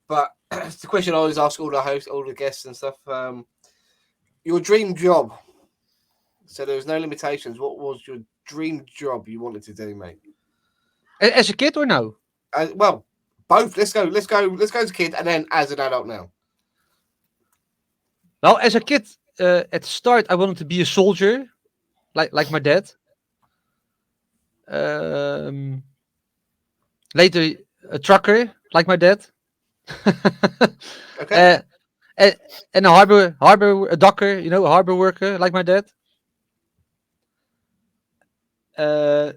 But it's the question I always ask all the hosts, all the guests, and stuff. Your dream job. So there was no limitations. What was your dream job you wanted to do, mate? as a kid or no? Well, both. Let's go. Let's go as a kid, and then as an adult now. Well, as a kid, at the start, I wanted to be a soldier, like my dad. Um, Later, a trucker, like my dad. Okay. uh, and a harbor a docker, a harbor worker, like my dad. Uh,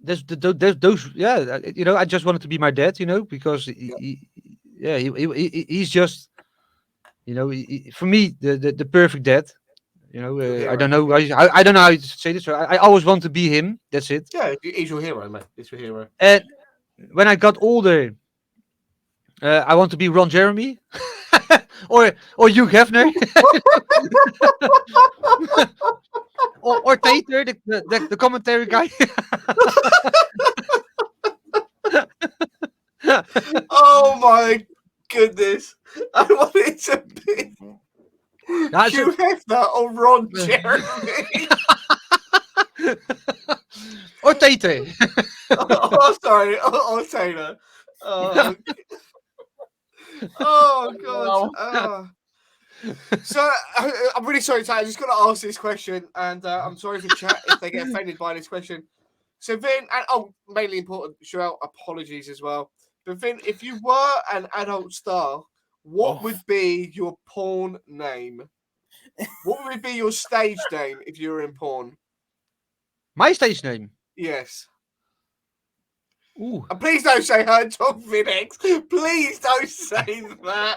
there's those, yeah. I just wanted to be my dad, because Yep. yeah, he's just, for me, the perfect dad. Your I hero. don't know. I don't know how to say this. I always want to be him. That's it. Yeah, he's your hero, mate. He's your hero. And when I got older, I want to be Ron Jeremy, or Hugh Hefner, or Tater, the commentary guy. Oh my goodness! I wanted to be Nah, Hugh Hefner or Ron Jeremy. or Tater. Oh, sorry. Oh, Taylor. Oh, oh God. Wow. Oh. So I'm really sorry, Taylor. I just got to ask this question, and I'm sorry for chat if they get offended by this question. So Vin, and mainly important, Sherelle, apologies as well. But Vin, if you were an adult star, what Oh. would be your porn name? What would be your stage name if you were in porn? My stage name. Yes. Ooh. And please don't say HertogVinx. Please don't say that.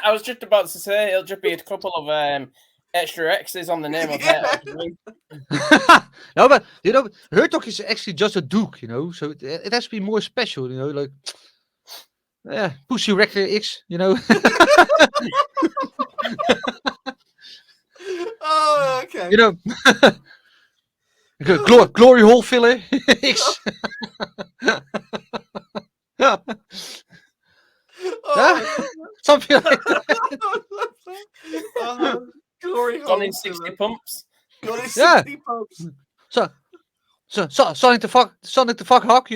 I was just about to say it'll just be a couple of extra X's on the name of Yeah. it. No, but Hertog is actually just a duke, so it has to be more special, like Pussy Wrecker X, Oh, okay. Glory Hole Filler X. Oh, Something like that. glory Gone hole in 60 filler. pumps. Got in Yeah. 60 pumps. Sonic the fuck Hawk,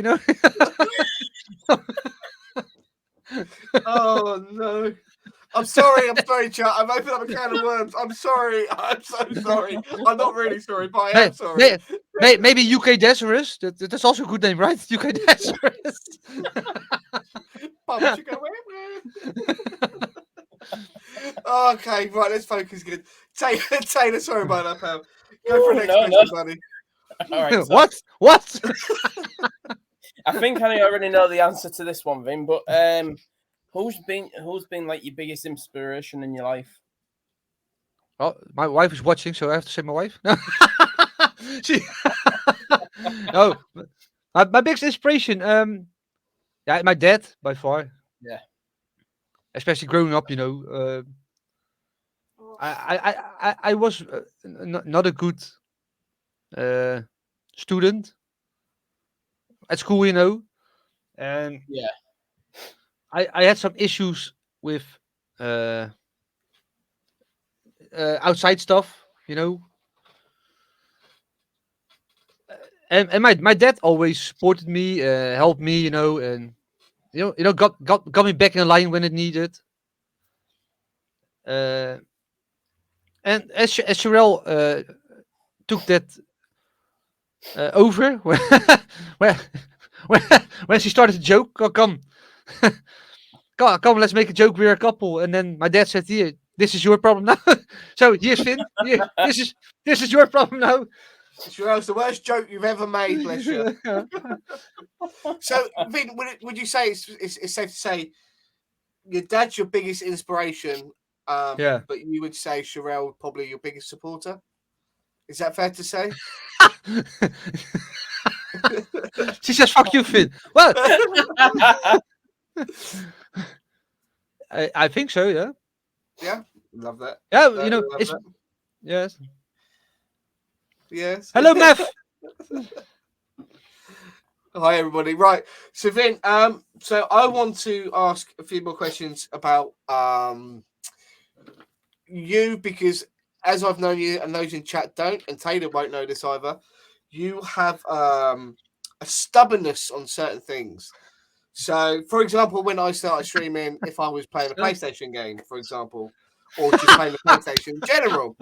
Oh no. I'm sorry, chat. I've opened up a can of worms. I'm sorry. I'm so sorry. I'm not really sorry, but I am sorry. Maybe UK Desirous. That's also a good name, right? UK Desirous. Pumps, you go, okay, right, let's focus good. Taylor, sorry about that, pal. Go for the next question, buddy. All right. So What? I think I already know the answer to this one, Vin. But who's been like your biggest inspiration in your life? Well, my wife is watching, so I have to say my wife. No, no, my biggest inspiration. Yeah, my dad by far. Yeah. Especially growing up, I was not a good student at school, and Yeah. I had some issues with outside stuff, and my dad always supported me, helped me, and got me back in line when it needed. And as Sherelle took that over, well, when, when she started to joke, oh, come, come, let's make a joke. We're a couple. And then my dad said, "Here, this is your problem now." So here's Finn. Here, this is your problem now. Sherelle's the worst joke you've ever made, bless you. So, Vin, would you say it's safe to say your dad's your biggest inspiration, Yeah. but you would say Sherelle probably your biggest supporter? Is that fair to say? She says, "Fuck you, Finn." Well, I think so. Yeah. Yeah, love that. Yeah. Love It's that. yes. Yes. Hello, Meth. Hi, everybody. Right. So, Vin, so I want to ask a few more questions about you because as I've known you and those in chat don't, and Taylor won't know this either, you have a stubbornness on certain things. So, for example, when I started streaming, if I was playing a PlayStation game, for example, or just playing the PlayStation in general,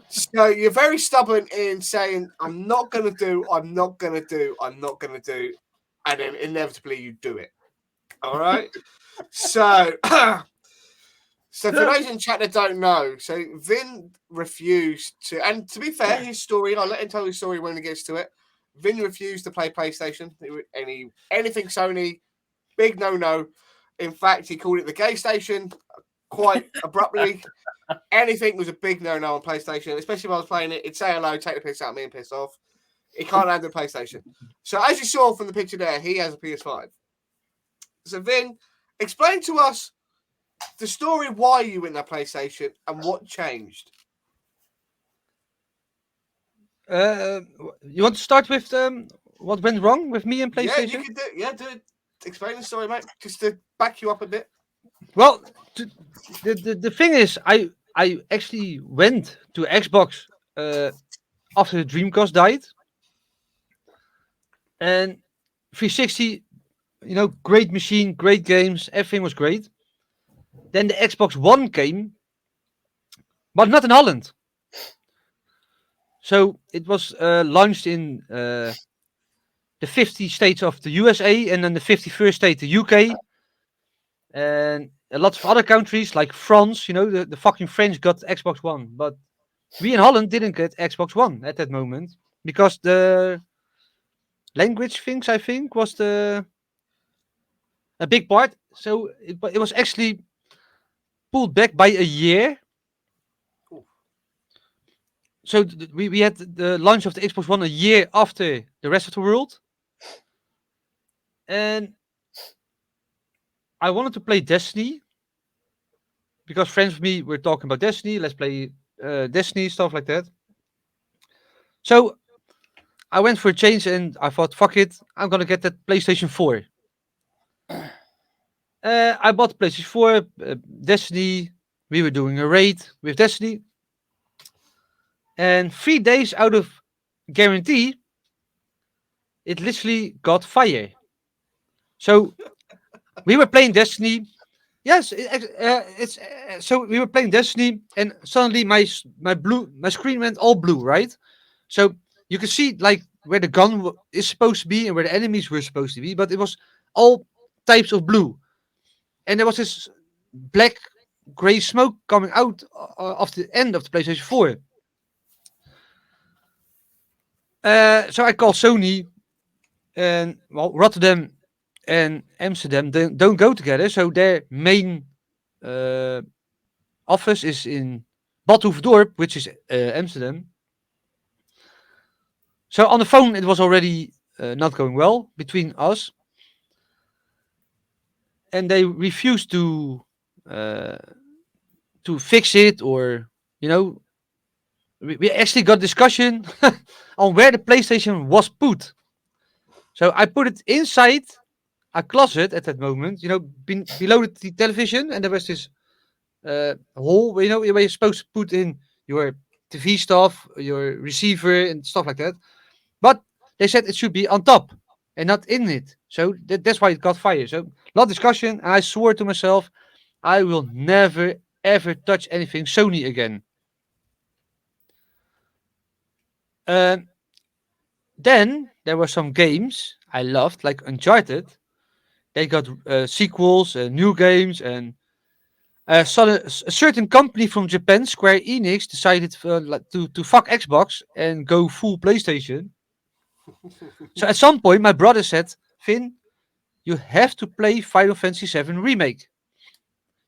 so you're very stubborn in saying, I'm not going to do, I'm not going to do, I'm not going to do, and then inevitably you do it. All right? So, so for those in chat that don't know, so Vin refused to, and to be fair, his story, I'll let him tell his story when he gets to it. Vin refused to play PlayStation, anything Sony, big no. In fact, he called it the gay station quite abruptly. Anything was a big no on PlayStation, especially if I was playing it. It'd say hello, take the piss out of me, and piss off. He can't handle PlayStation. So, as you saw from the picture there, he has a PS5. So, Vin, explain to us the story why you went that PlayStation and what changed. You want to start with what went wrong with me and PlayStation? Yeah, you can do it. Yeah, do it. Explain the story, mate, just to back you up a bit. Well, the thing is, I actually went to Xbox after the Dreamcast died, and 360, great machine, great games, everything was great. Then the Xbox One came, but not in Holland. So it was launched in the 50 states of the USA and then the 51st state, the UK. And a lot of other countries like France, the fucking French got Xbox One. But we in Holland didn't get Xbox One at that moment because the language things, I think, was a big part. So it was actually pulled back by a year. So we had the launch of the Xbox One a year after the rest of the world. And I wanted to play Destiny because friends with me were talking about Destiny. Let's play Destiny, stuff like that. So I went for a change and I thought, fuck it, I'm gonna get that PlayStation 4. I bought the PlayStation 4, Destiny. We were doing a raid with Destiny. And 3 days out of guarantee, it literally got fire. So we were playing Destiny. Yes, it's so we were playing Destiny, and suddenly my screen went all blue, right? So you can see like where the gun is supposed to be and where the enemies were supposed to be, but it was all types of blue, and there was this black gray smoke coming out of the end of the PlayStation 4. So I called Sony, and well, Rotterdam and Amsterdam don't go together, so their main office is in Bad Hoefdorp, which is Amsterdam. So on the phone, it was already not going well between us, and they refused to fix it, or we actually got discussion on where the PlayStation was put. So I put it inside a closet at that moment, below the television, and there was this hole, where you're supposed to put in your TV stuff, your receiver, and stuff like that. But they said it should be on top and not in it. So that's why it got fired. So a lot of discussion, and I swore to myself, I will never ever touch anything Sony again. Then there were some games I loved, like Uncharted. They got sequels, new games, and a certain company from Japan, Square Enix, decided to fuck Xbox and go full PlayStation. So at some point, my brother said, "Finn, you have to play Final Fantasy VII Remake.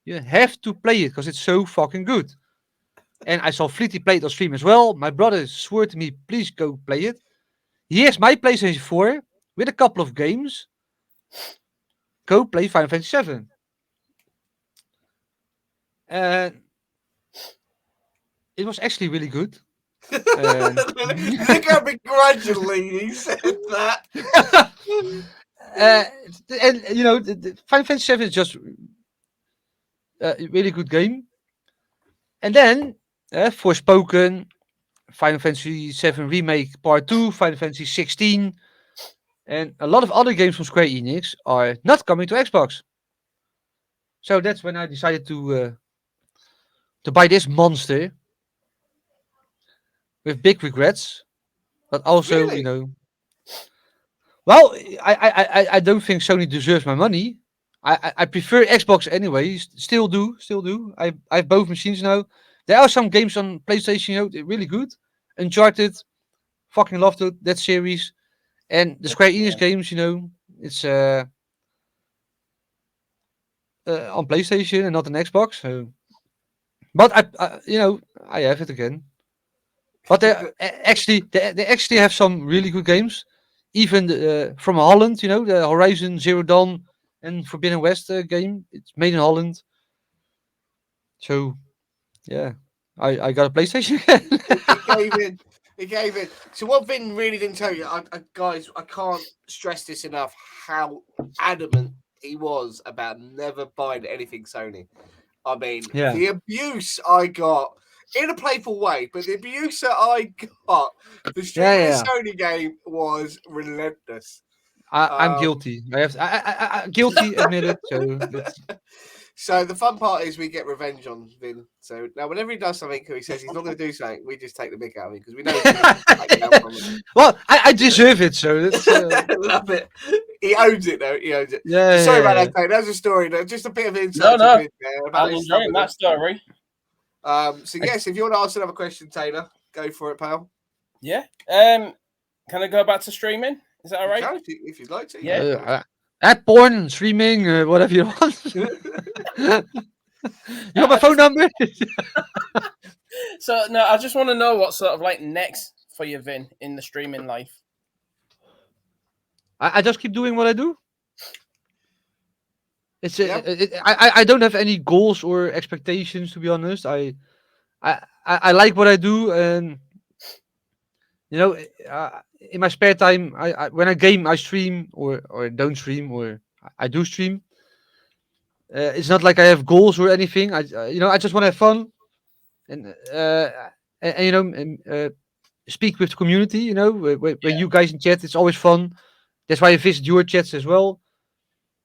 You have to play it because it's so fucking good." And I saw Fleety play it on stream as well. My brother swore to me, "Please go play it." He has my PlayStation 4 with a couple of games. Go play Final Fantasy 7. And it was actually really good. Look how begrudgingly he said that. uh, and the Final Fantasy 7 is just a really good game. And then Forspoken, Final Fantasy 7 Remake Part 2, Final Fantasy 16, and a lot of other games from Square Enix are not coming to Xbox. So that's when I decided to buy this monster with big regrets, but also Really? well, I don't think Sony deserves my money. I prefer Xbox anyway. Still do. I have both machines now. There are some games on PlayStation, they're really good. Uncharted, fucking loved that series, and the Square Enix games, it's on PlayStation and not on Xbox. So, but I have it again. But they actually have some really good games, even from Holland. The Horizon Zero Dawn and Forbidden West game. It's made in Holland. So yeah, I got a PlayStation again. He gave in. He gave in. So what Vin really didn't tell you, guys, I can't stress this enough, how adamant he was about never buying anything Sony. I mean, Yeah. the abuse I got in a playful way, but the abuse that I got, the streaming Sony game was relentless. I'm guilty. I guilty admitted. So So the fun part is we get revenge on Vin. So now whenever he does something, he says he's not going to do something, we just take the mick out of him because we know. Well, I deserve it. So that's, love it. He owns it though. He owns it. Yeah. Sorry about that, Tate. That's a story. Though. Just a bit of insight. No. About I'm enjoying that story. So yes, if you want to ask another question, Taylor, go for it, pal. Yeah. Can I go back to streaming? Is that all right? If you'd like to. Yeah. At porn, streaming, whatever you want. You got my phone number? So no, I just want to know what sort of like next for you, Vin, in the streaming life. I just keep doing what I do. It's I don't have any goals or expectations, to be honest. I like what I do, and in my spare time, I when I game, I stream or don't stream, or I do stream. It's not like I have goals or anything. I just want to have fun, and speak with the community. When you guys in chat, it's always fun. That's why I visit your chats as well.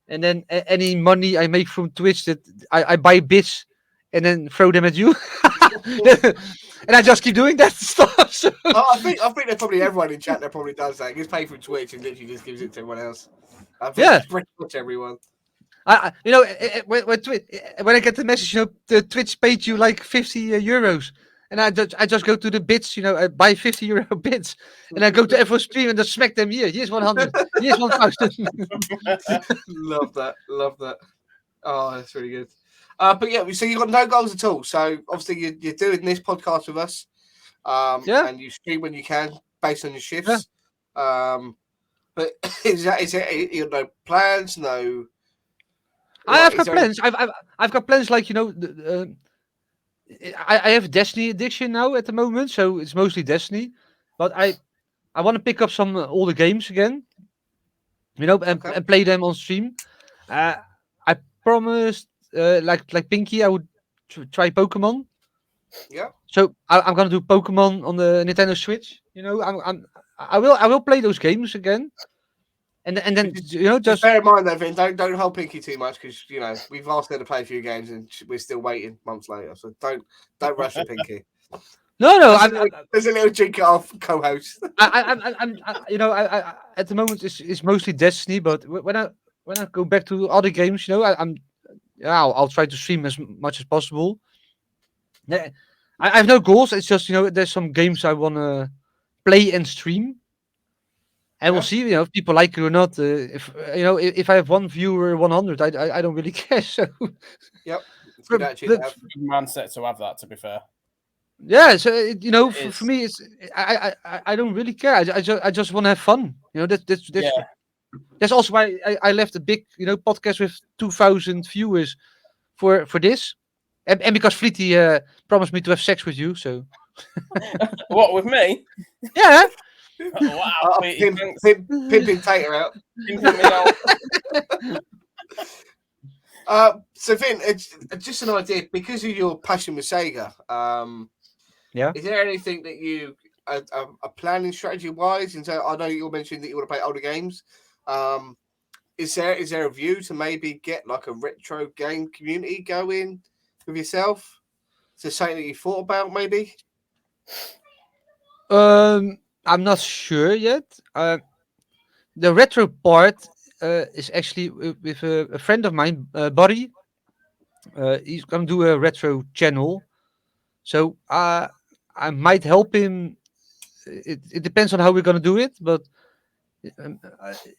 And then any money I make from Twitch, that I buy bits and then throw them at you. And I just keep doing that stuff. So. I think that probably everyone in chat there probably does that. Gets paid from Twitch and literally just gives it to everyone else. I think pretty much everyone. When I get the message, the Twitch paid you like 50 euros. And I just go to the bits, I buy 50 euro bits, and I go to every stream and just smack them here. Here's 100. Here's 1,000. Love that. Oh, that's really good. But yeah, so you got no goals at all. So obviously you're doing this podcast with us, and you stream when you can based on your shifts. Yeah. But is it no plans? No. I've got plans. I've got plans like I have Destiny addiction now at the moment, so it's mostly Destiny. But I want to pick up some older games again, and play them on stream. I promised, like Pinky, I would try Pokemon. Yeah. So I'm gonna do Pokemon on the Nintendo Switch. I will play those games again. And then just bear in mind though, Vin, don't hold Pinky too much because we've asked her to play a few games and we're still waiting months later. So don't rush the Pinky. No. There's a little drink off co-host. At the moment it's mostly Destiny, but when I go back to other games, I'll try to stream as much as possible. Yeah, I have no goals. It's just there's some games I wanna play and stream, and we'll Yeah. see if people like it or not. If I have one viewer 100, I don't really care. So Yep. It's good But- actually to but- have. Good mindset to have that. To be fair, yeah, so for is. me, it's I don't really care. I just want to have fun. yeah. That's also why I left a big podcast with 2,000 viewers for this, and because Fleety promised me to have sex with you. So What with me? yeah, Wow, Pete, thanks. Pimping Tater out. Pimping me out. So Vin, it's just an idea because of your passion with Sega. Yeah. Is there anything that you are planning strategy wise? And so I know you mentioned that you want to play older games. Is there a view to maybe get like a retro game community going with yourself? Is there something that you thought about maybe? I'm not sure yet. The retro part is actually with a friend of mine, Buddy. He's gonna do a retro channel, so I might help him. It depends on how we're gonna do it, but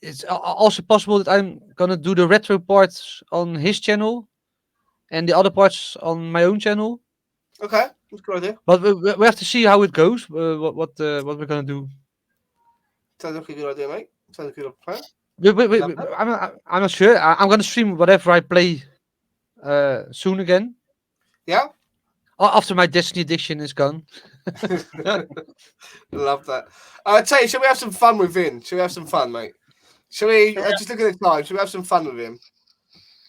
it's also possible that I'm gonna do the retro parts on his channel and the other parts on my own channel. Okay, that's a good idea. But we have to see how it goes. What we're gonna do. Sounds like a good idea, mate. Sounds like a good plan. Wait, I'm not sure. I'm gonna stream whatever I play soon again. Yeah. After my Destiny addiction is gone. Love that. Tay, shall we have some fun with Vin? Shall we have some fun, mate? Shall we just look at the time? Shall we have some fun with him?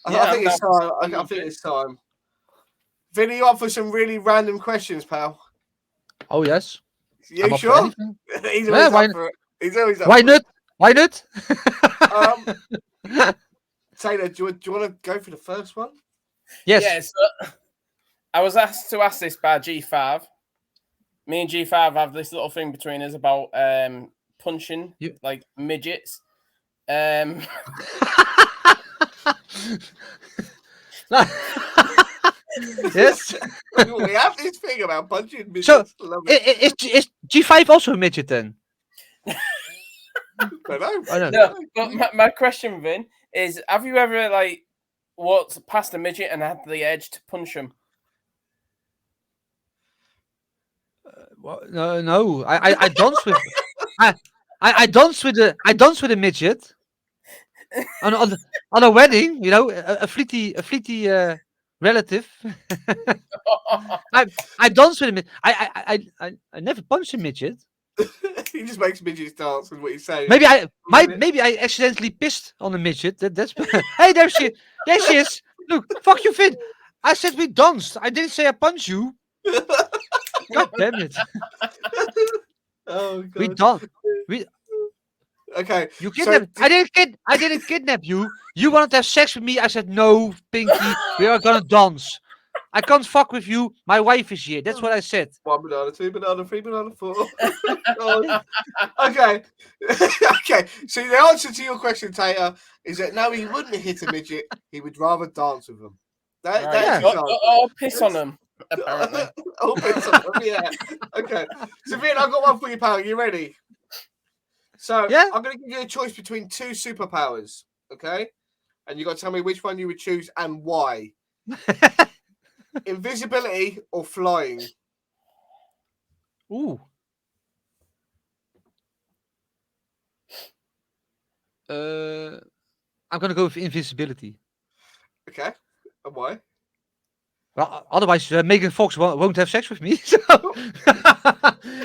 I think it's time. I think it's time. Vin, are you up for some really random questions, pal? Oh yes. You I'm up for sure? anything. He's Yeah, always why up for it. He's always up Why for not? Why not? it. Taylor, do you want to go for the first one? Yes. Yeah, so I was asked to ask this by G5. Me and G5 have this little thing between us about punching like midgets. Yes. We have this thing about punching midgets. So, Love it. Is G5 also a midget then? I know. I don't know. No, but my question, Vin, is: have you ever like walked past a midget and had the edge to punch him? No. I dance with I dance with a midget on a wedding. A fleety relative. I dance with a midget. I never punched a midget. He just makes midgets dance, is what he's saying. Maybe I accidentally pissed on a midget. That's hey, there she is. Look, fuck you, Finn. I said we danced. I didn't say I punched you. God damn it. Oh god. We don't. Okay. You kidnapped. I didn't kidnap you. You wanted to have sex with me. I said no, Pinky. We are gonna dance. I can't fuck with you. My wife is here. That's what I said. 1 banana, 2 banana, 3 banana, 4. Oh. Okay. Okay. So the answer to your question, Taylor, is that no, he wouldn't hit a midget. He would rather dance with them. That's his answer. Or piss on them, apparently. Oh, piss on them, yeah. Okay. So, Vin, I've got one for you, pal. You ready? So, Yeah. I'm going to give you a choice between 2 superpowers, okay? And you got to tell me which one you would choose and why. Invisibility or flying? Ooh. I'm gonna go with invisibility. Okay. And why? Well, otherwise Megan Fox won't have sex with me. So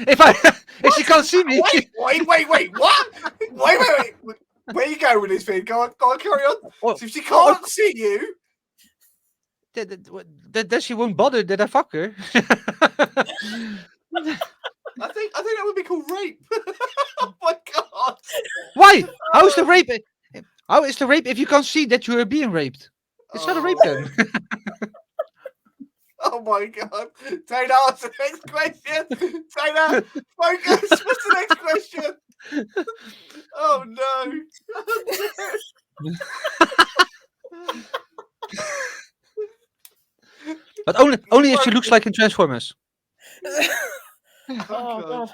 if she can't see me, Wait, what? Wait. Where you going with this thing? Go on, carry on. Well, So if she can't see you, then she won't bother that I fuck her. I think that would be called rape. Oh my god! Why? How is the rape? How is the rape if you can't see that you are being raped? It's not a rape then. Oh my god. Taylor, answer the next question. Taylor, focus. What's the next question? Oh no. But only if she looks like in Transformers. Oh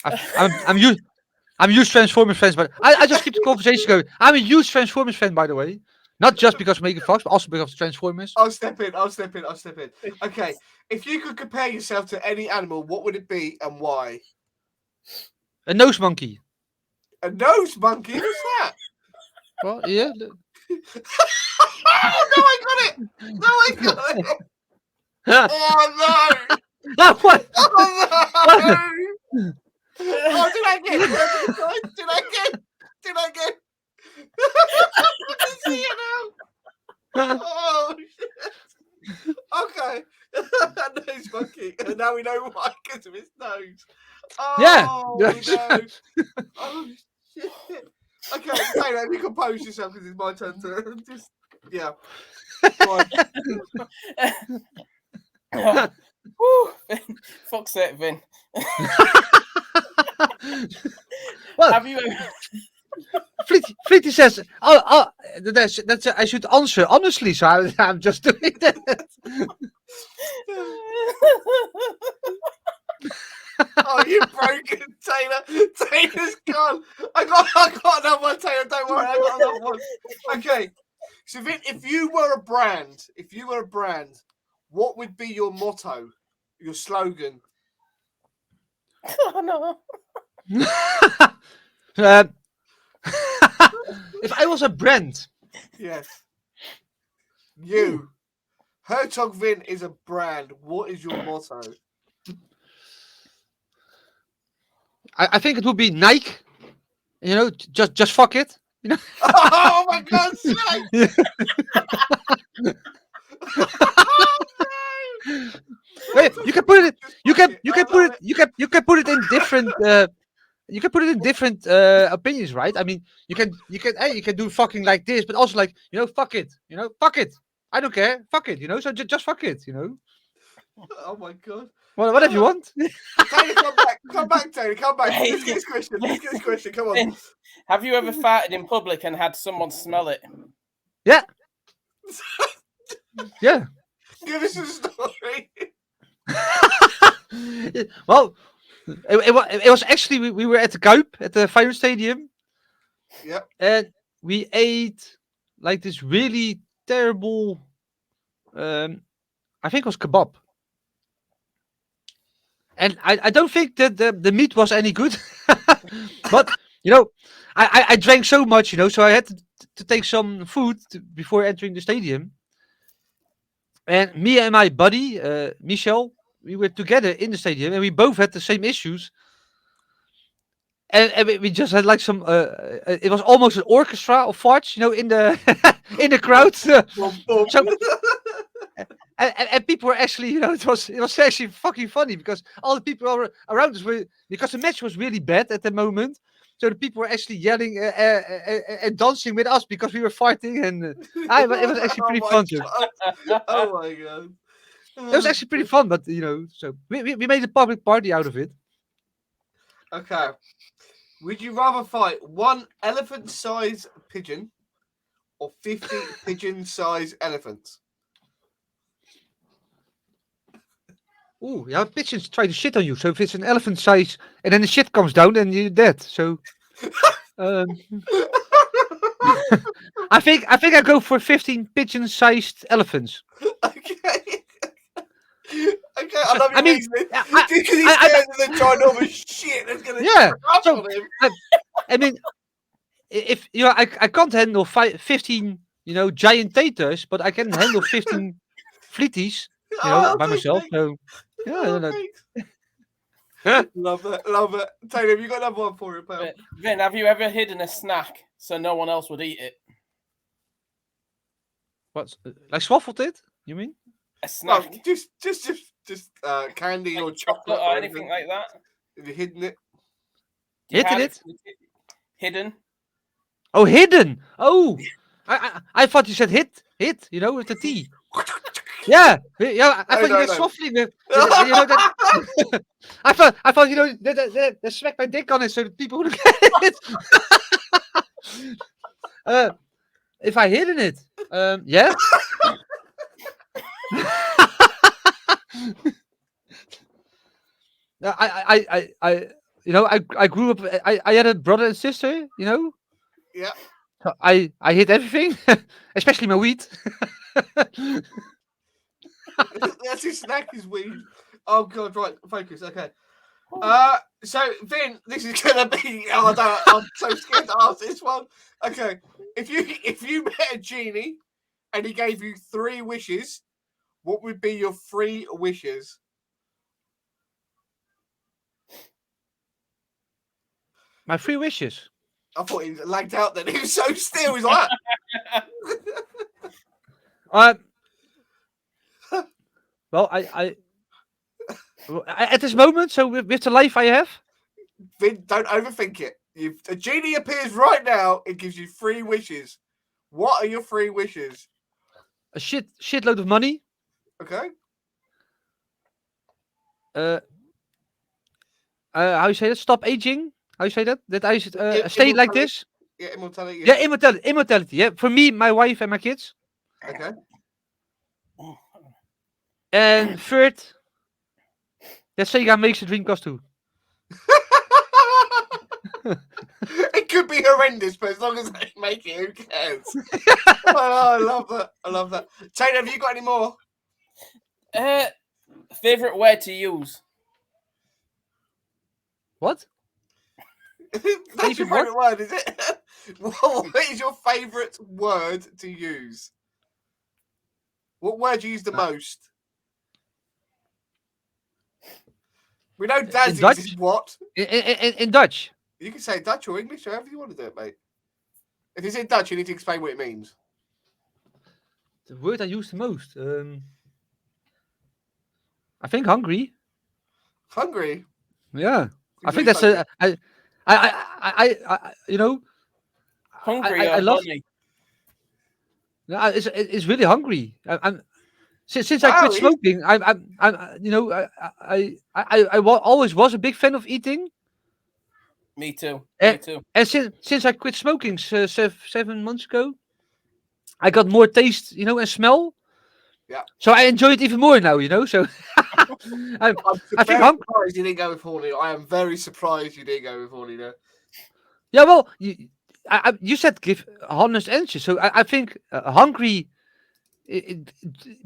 god. I'm a huge Transformers fan, but I just keep the conversation going. I'm a huge Transformers fan, by the way. Not just because of Megan Fox, but also because of Transformers. I'll step in. Okay. If you could compare yourself to any animal, what would it be and why? A nose monkey. A nose monkey? What's that? Well, yeah. Oh, no, I got it. No, I got it. Oh, no. Ah, what? Oh, no. Oh, did I get? Did I get? I can see it now. Oh, shit. Okay. Nose monkey. And now we know why, because of his nose. Oh, Yeah. no. Oh, shit. Okay, Taylor, you compose yourself because it's my turn to just, yeah. Right. Woo, Vin. Fuck's sake, Vin. Well, Have you ever... Fleety says, that's I should answer honestly, so I'm just doing that. Oh, you broken, Taylor. Taylor's gone. I got another one, Taylor. Don't worry, I got another one. Okay. So, Vin, if you were a brand, what would be your motto, your slogan? Oh no. If I was a brand, Yes. You. HertogVinx is a brand. What is your motto? I think it would be Nike. You know, just fuck it. You know. Oh my God! Snake! Wait, you can put it. You can put it. You can put it in different. You can put it in different opinions, right? I mean, you can do fucking like this, but also like, you know, fuck it. You know, fuck it. I don't care. Fuck it. You know, so just fuck it. You know. Oh my God! Whatever you want. Taylor, come back, Taylor, come back. Let's get this question. Come on. Vin, have you ever farted in public and had someone smell it? Yeah. Yeah. Give us a story. Well, it was actually we were at the Kuip at the Feyenoord Stadium. Yep. And we ate like this really terrible. I think it was kebab. And I don't think that the meat was any good. But you know, I drank so much, you know, so I had to take some food before entering the stadium. And me and my buddy Michel, we were together in the stadium, and we both had the same issues. And we just had like some. It was almost an orchestra of farts, you know, in the in the crowd. So, and people were actually, you know, it was actually fucking funny because all the people around us were, because the match was really bad at the moment. So the people were actually yelling and dancing with us because we were fighting, and it was actually pretty fun. Oh my God! It was actually pretty fun, but you know, so we made a public party out of it. Okay. Would you rather fight one elephant-sized pigeon or 50 pigeon-sized elephants? Ooh, yeah, pigeons try to shit on you. So if it's an elephant size and then the shit comes down, then you're dead. So, I think I go for 15 pigeon-sized elephants. Okay. Okay, I love your I mean, reasoning. I- Because he's scared of the ginormous shit that's going to crush so- on him. I mean, if you know, I can't handle 15, you know, giant taters, but I can handle 15 fleeties, you know, by thanks, myself. mate. So, yeah, Oh, no, thanks. Love it. Taylor, have you got another one for it, pal? Vin, have you ever hidden a snack so no one else would eat it? what's like swaffled it? You mean? A No, snack? just candy or chocolate or anything like that? Have you hidden it? Do you Hidden have it? Hidden? Oh, hidden. Oh, I thought you said hit, you know, with the T. Yeah, yeah. I thought you no, were no. softly with, you know that. I thought you know they smack my dick on it so that people would get it. If I hid in it, yeah. You know, I grew up. I had a brother and sister. You know, Yeah. so I hid everything, especially my weed. That's his snack is weed. Oh god, right, focus. Okay. So Vin, this is gonna be. Oh, I don't. I'm so scared to ask this one. Okay, if you met a genie and he gave you 3 wishes, what would be your 3 wishes? My 3 wishes. I thought he lagged out. Then he was so still. He's like, Uh, well, at this moment, so with the life I have, Vin, don't overthink it. A genie appears right now. It gives you 3 wishes. What are your 3 wishes? a shitload of money. Okay. How you say that? Stop aging. How you say that? That I should stay like Immortality. this. Yeah, immortality. Yeah, immortality. Immortality. Yeah, for me, my wife, and my kids. Okay. And third, that Sega makes a Dreamcast too. It could be horrendous, but as long as they make it, who cares? Oh, I love that. I love that. Taylor, have you got any more? Favorite word to use? What? That's your Favorite favourite word, is it? What is your favourite word to use? What word do you use the most? We know Dazzy's Dutch? is what? In Dutch. You can say Dutch or English, however you want to do it, mate. If it's in Dutch, you need to explain what it means. The word I use the most. I think hungry. Hungry. Yeah. I think Really that's hungry. you know. Hungry I or love. horny? No, it's really hungry. I'm since I Wow, quit smoking. I'm you know always was a big fan of eating. Me too. And, Me too. and since I quit smoking 7 months ago, I got more taste, you know, and smell. Yeah. So I enjoy it even more now, you know. So I think very surprised you didn't go with horny. I am very surprised you didn't go with horny there. Yeah, well, you said give honest answers, so I think hungry it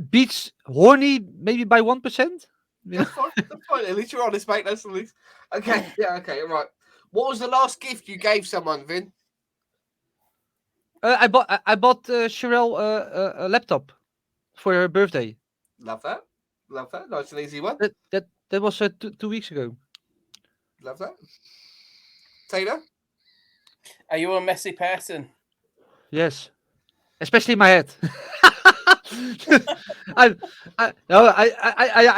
beats horny maybe by 1%. You know? That's fine. That's fine. At least you're honest, mate. That's the least. Okay. Yeah. Okay. Right. What was the last gift you gave someone, Vin? I bought Sherelle a laptop for her birthday. Love that. Love that. Nice and easy one. That was 2 weeks ago. Love that. Taylor? Are you a messy person? Yes, especially my head. I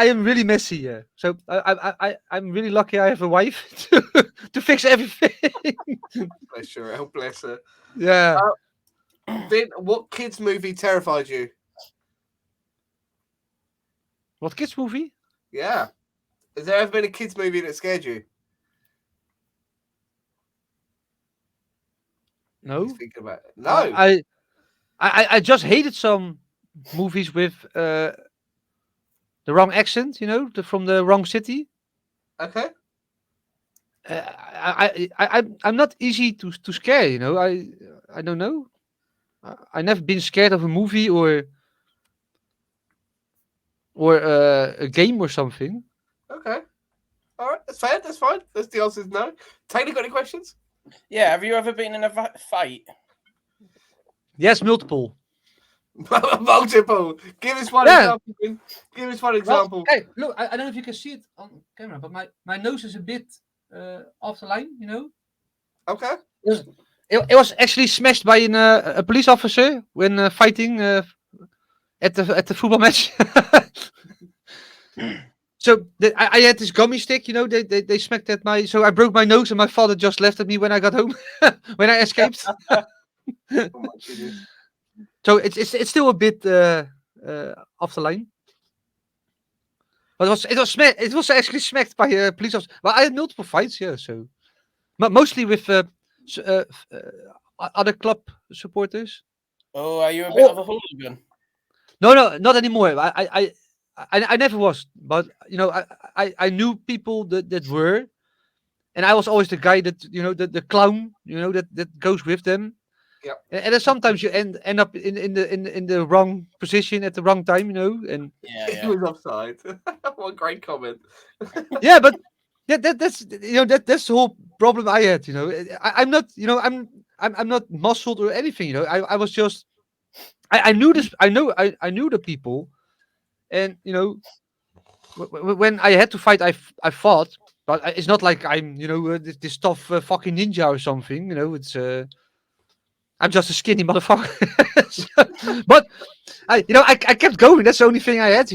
am really messy. Yeah, so I'm really lucky. I have a wife to fix everything. Bless her. Oh, bless her. Yeah. Vin, what kids movie terrified you? What kids movie? Yeah. Has there ever been a kids movie that scared you? No. He's thinking about it. No. I just hated some movies with the wrong accent. You know, from the wrong city. Okay. I'm not easy to scare. You know, I don't know. I never been scared of a movie or a game or something. Okay. All right. That's fair. That's fine. That's the answer is no. Taylor, got any questions? Yeah. Have you ever been in a fight? Yes, multiple. Multiple. Give us one example. Vin. Give us one example. Well, okay, look, I don't know if you can see it on camera, but my nose is a bit off the line. You know. Okay. It was actually smashed by a police officer when fighting at the football match. So I had this gummy stick, you know. They smacked at my, so I broke my nose, and my father just laughed at me when I got home, when I escaped. Oh my goodness. So it's still a bit off the line. But it was actually smacked by a police officer. Well, I had multiple fights, yeah. So, but mostly with other club supporters. Oh, are you a bit of a hooligan? No, not anymore. I never was, but I knew people that were, and I was always the guy that the clown, that goes with them. Yep. And then sometimes you end up in the wrong position at the wrong time, and Yeah, He yeah. was offside. What a great comment. yeah, but that's that's the whole problem I had. I'm not I'm not muscled or anything. I was just I knew this. I knew the people, and when I had to fight, I fought. But it's not like I'm this tough fucking ninja or something. It's I'm just a skinny motherfucker. But I kept going. That's the only thing I had.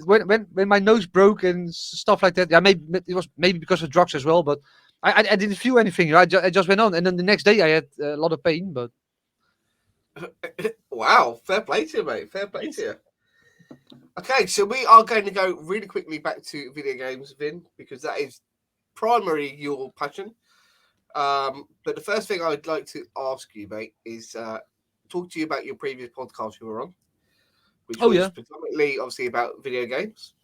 When my nose broke and stuff like that. Yeah, maybe it was maybe because of drugs as well. But I didn't feel anything. I just went on, and then the next day I had a lot of pain. But Wow, fair play to you, mate. Fair play to you. Okay, so we are going to go really quickly back to video games, Vin, because that is primarily your passion. But the first thing I would like to ask you, mate, is talk to you about your previous podcast you were on, which was predominantly, obviously, about video games.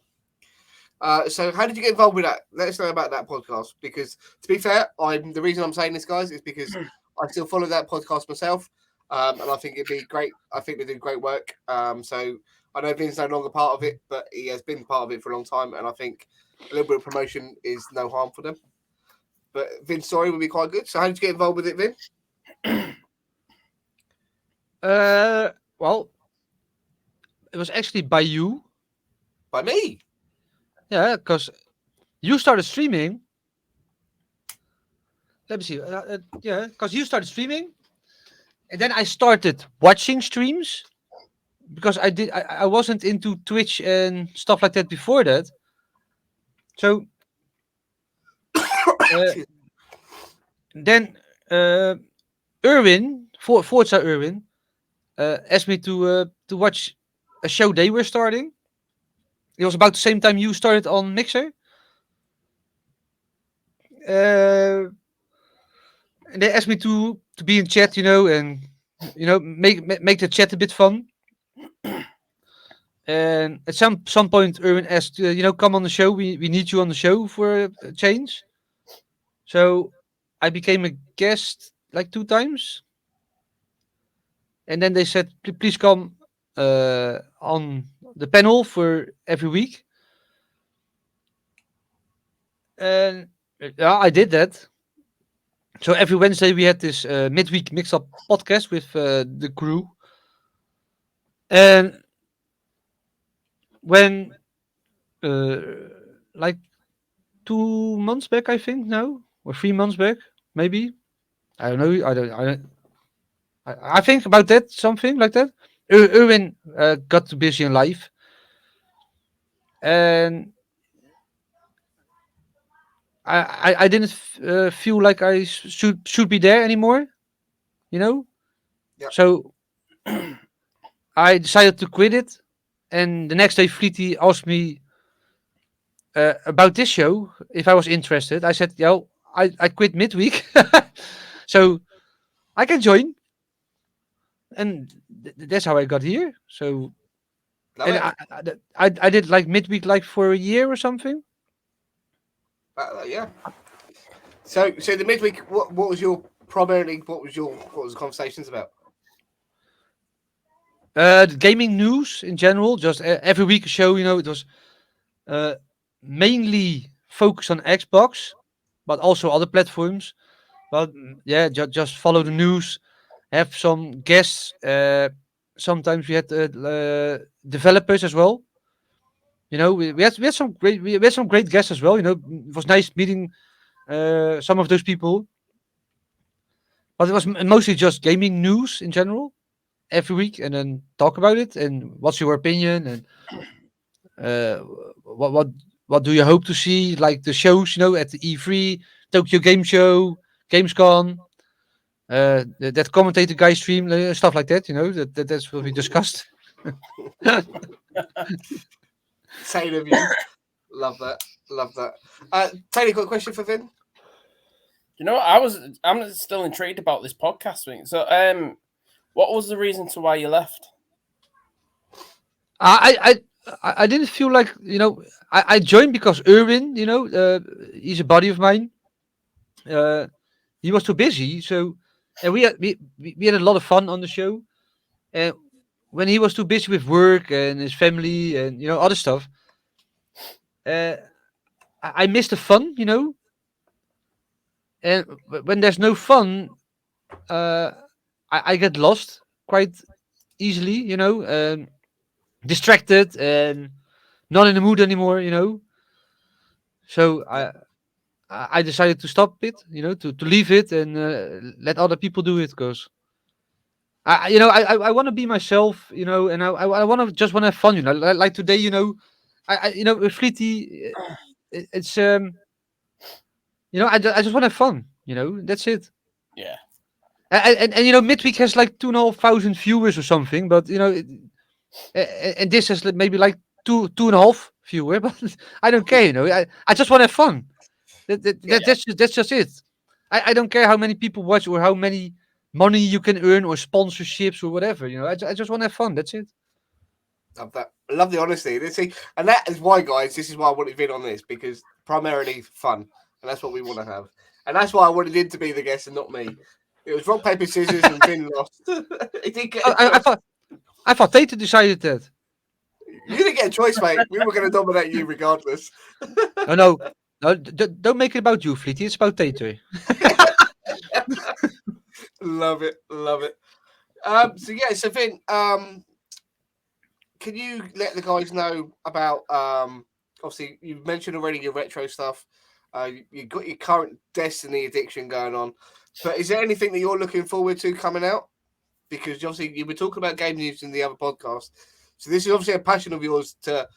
So how did you get involved with that? Let us know about that podcast, because to be fair, the reason I'm saying this, guys, is because I still follow that podcast myself, and I think it'd be great. I think they do great work. So I know Vin's no longer part of it, but he has been part of it for a long time, and I think a little bit of promotion is no harm for them. But Vin's story would be quite good. So how did you get involved with it, Vin? Well, it was actually by you. By me? Yeah, because you started streaming. Let me see. Yeah, because you started streaming, and then I started watching streams because I wasn't into Twitch and stuff like that before that. So then Forza Erwin, asked me to watch a show they were starting. It was about the same time you started on Mixer. And they asked me to be in chat, and make the chat a bit fun. And at some point, Erwin asked, come on the show. We need you on the show for a change. So I became a guest like 2 times. And then they said, please come on the panel for every week. And yeah, I did that. So every Wednesday we had this midweek mix-up podcast with the crew. And when like 2 months back, I think now, or 3 months back, maybe. I don't know. I think about that, something like that. Erwin got too busy in life, and I didn't feel like I should be there anymore. Yep. So I decided to quit it, and the next day Fleety asked me about this show if I was interested. I said, "Yo, I quit midweek, so I can join." And that's how I got here. So, and I did like midweek like for a year or something. Yeah. So the midweek, what was your primarily? What was the conversations about? The gaming news in general, just every week a show. It was mainly focused on Xbox, but also other platforms. But yeah, just follow the news. Have some guests. Sometimes we had developers as well. We had some great guests as well. It was nice meeting some of those people. But it was mostly just gaming news in general every week, and then talk about it and what's your opinion and what do you hope to see, like the shows, at the E3, Tokyo Game Show, Gamescom, that commentator guy stream, stuff like that. That's what we discussed. Same of you. Love that. Love that. Taylor, got a question for Vin? You know, I'm still intrigued about this podcast thing. So, what was the reason to why you left? I didn't feel like, I joined because Erwin, he's a buddy of mine. He was too busy, so and we had a lot of fun on the show. And when he was too busy with work and his family and other stuff, uh, I missed the fun, And when there's no fun, uh, I get lost quite easily, distracted and not in the mood anymore. So I decided to stop it, to leave it and let other people do it because I want to be myself, and I want to just want to have fun, like today, with Fleety, it's I just want to have fun, that's it. Yeah. And midweek has like 2,500 viewers or something, but and this has maybe like two and a half viewer, but I don't care, I just want to have fun. That's just it. I don't care how many people watch or how many money you can earn or sponsorships or whatever. I just want to have fun. That's it. Love that. I love the honesty. See, and that is why, guys, this is why I wanted Vin on this, because primarily fun, and that's what we want to have, and that's why I wanted him to be the guest and not me. It was rock paper scissors, and Vin lost. He didn't get I thought Tate decided that. You didn't get a choice, mate. We were going to dominate you regardless. Oh no, don't make it about you, Fleety. It's about Tate. Love it, love it. So Vin, can you let the guys know about? Obviously, you've mentioned already your retro stuff. You've got your current Destiny addiction going on, but is there anything that you're looking forward to coming out? Because obviously you were talking about game news in the other podcast, so this is obviously a passion of yours to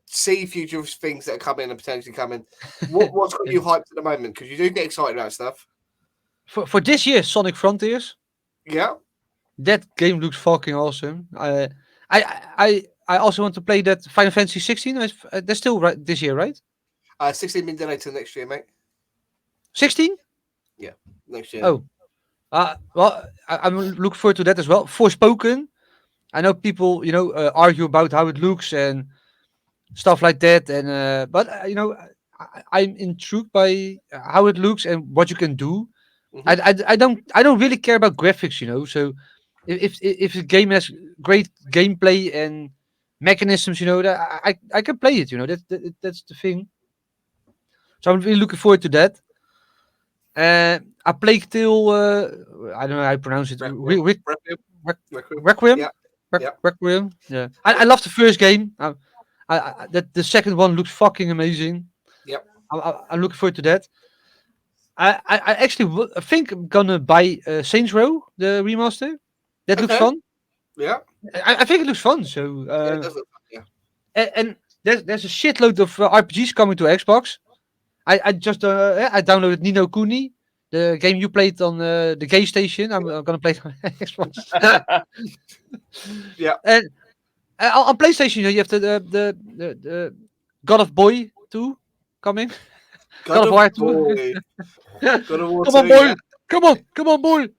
see future things that are coming and potentially coming. What's got you hyped at the moment? Because you do get excited about stuff. For this year, Sonic Frontiers. Yeah, that game looks fucking awesome. I also want to play that Final Fantasy 16. That's still right this year, right? 16 been delayed till next year, mate. 16? Yeah, next year. Oh, well, I'm looking forward to that as well. Forspoken. I know people, argue about how it looks and stuff like that, and but I'm intrigued by how it looks and what you can do. I don't really care about graphics, So if the game has great gameplay and mechanisms, that I can play it, that's the thing. So I'm really looking forward to that. A Plague Tale, I don't know how I pronounce it. Requiem. Requiem. Yeah, I love the first game. The second one looks fucking amazing. Yep. I'm looking forward to that. I actually think I'm gonna buy Saints Row, the remaster. That looks fun. Yeah. I think it looks fun. So it does look fun, yeah. And there's a shitload of RPGs coming to Xbox. I just I downloaded Ni no Kuni, the game you played on the Gay Station. I'm gonna play it on Xbox. Yeah. And on PlayStation, you have the God of Boy 2 coming. God of War 2. God of War Come on, 2, boy! yeah. Come on, boy!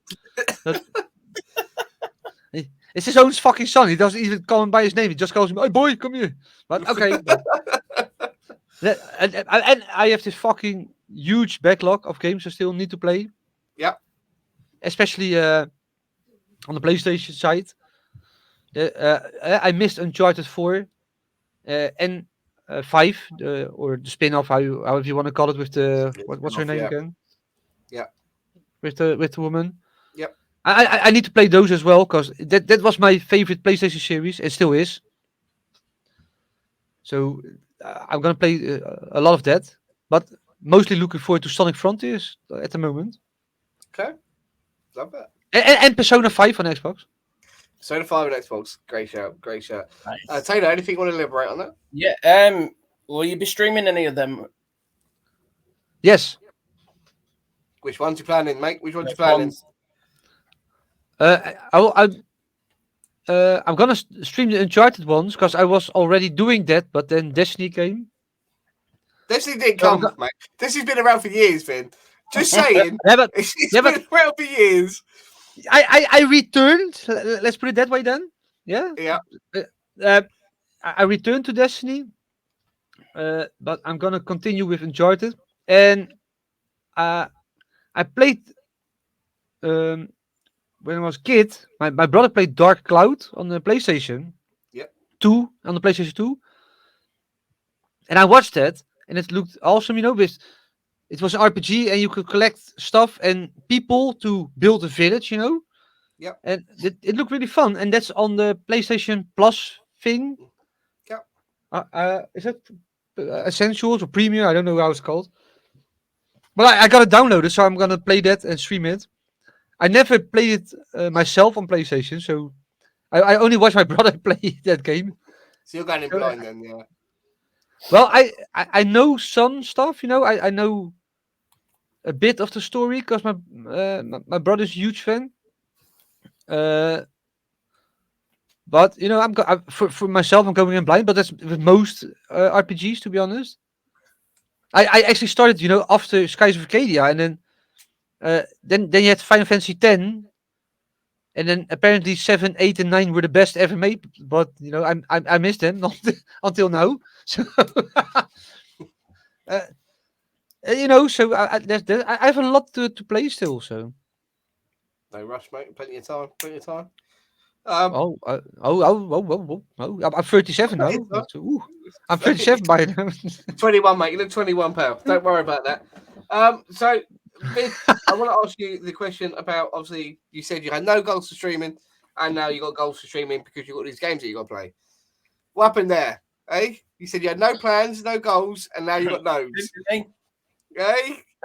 It's his own fucking son. He doesn't even call him by his name. He just calls him, "Hey, boy, come here." But okay. And I have this fucking huge backlog of games I still need to play. Yeah. Especially on the PlayStation side. I missed Uncharted 4 and 5, or the spin-off, however you want to call it, with the what's her name again? Yeah. With the woman. Yep. I need to play those as well because that was my favorite PlayStation series. It still is. So I'm gonna play a lot of that, but mostly looking forward to Sonic Frontiers at the moment. Okay, love that. And Persona 5 on Xbox. Persona 5 on Xbox, great shout, great shout. Nice. Taylor, anything you want to elaborate on that? Yeah. Will you be streaming any of them? Yes. Which ones you planning, mate? Which ones you planning? I'm gonna stream the Uncharted ones because I was already doing that, but then Destiny came. Destiny didn't So I'm come, mate. Destiny's been around for years, Vin. Just saying. yeah, but It's yeah, but been around for years. I returned. Let's put it that way then. Yeah. Yeah. Uh, I returned to Destiny, but I'm gonna continue with Uncharted, and uh, I played um, when I was a kid. My brother played Dark Cloud on the PlayStation Yep. 2 on the PlayStation 2, and I watched that, and it looked awesome. With it was an RPG, and you could collect stuff and people to build a village. Yep. And it looked really fun. And that's on the PlayStation Plus thing. Yep. Is it Essentials or Premium? I don't know how it's called. But I got it downloaded, so I'm gonna play that and stream it. I never played it myself on PlayStation, so I only watched my brother play that game. So you're going in blind then, yeah. Well, I know some stuff, I know a bit of the story because my brother's a huge fan. But for myself, I'm going in blind. But that's with most RPGs, to be honest. I actually started, after Skies of Arcadia, and then you had Final Fantasy X, and then apparently 7, 8, and 9 were the best ever made. But I missed them until now. So so I have a lot to play still. So No rush, mate. Plenty of time. Plenty of time. I'm 37 now. So, I'm 37 by now. 21, mate. You look 21, pal. Don't worry about that. So, Vin, I want to ask you the question about, obviously, you said you had no goals for streaming, and now you got goals for streaming because you got these games that you got to play. What happened there? Eh? You said you had no plans, no goals, and now you got loads. Eh?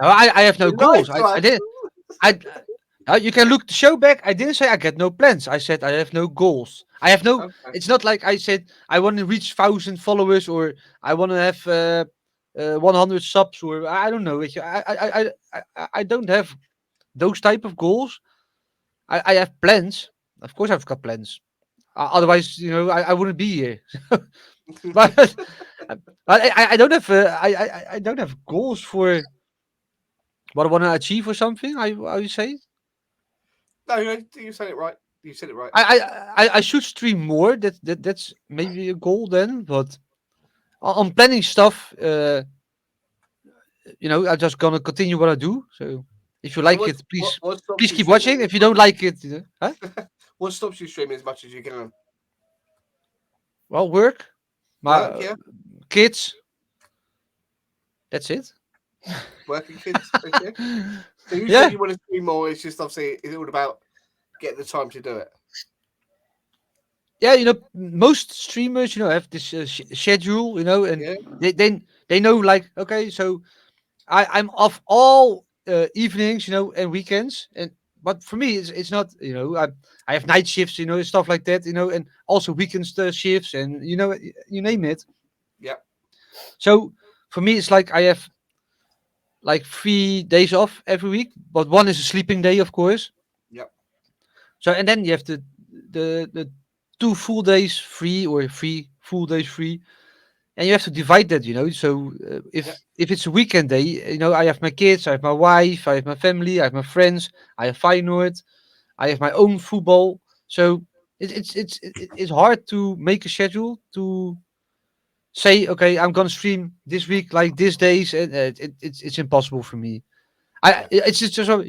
No, I have no goals. Nice I one. did. You can look the show back. I didn't say I get no plans. I said I have no goals. I have no. Okay. It's not like I said I want to reach 1,000 followers or I want to have 100 subs or I don't know. I don't have those type of goals. I have plans. Of course, I've got plans. Otherwise, I wouldn't be here. but I don't have I don't have goals for what I want to achieve or something. I would say. No, you said it right. You said it right. I should stream more. That's maybe a goal then. But on planning stuff, I'm just gonna continue what I do. So if you like it, please what stops please you keep streaming watching. as If you much- don't like it, huh? What stops you streaming as much as you can? Well, work, my Work, yeah. kids. That's it. Working kids. Okay. So you Yeah. said you want to stream more. It's just obviously it's all about getting the time to do it. Yeah, most streamers, have this schedule, and Yeah. they know like, okay, so I'm off all evenings, and weekends, but for me it's not, I have night shifts, stuff like that, and also weekends shifts, and you name it. Yep. So for me it's like I have like 3 days off every week, but one is a sleeping day, of course. Yep. So and then you have the 2 full days free or 3 full days free, and you have to divide that. So if it's a weekend day, I have my kids, I have my wife, I have my family, I have my friends, I have Feyenoord, I have my own football. So it's hard to make a schedule to say, okay, I'm gonna stream this week like this days, and it's impossible for me. It's just so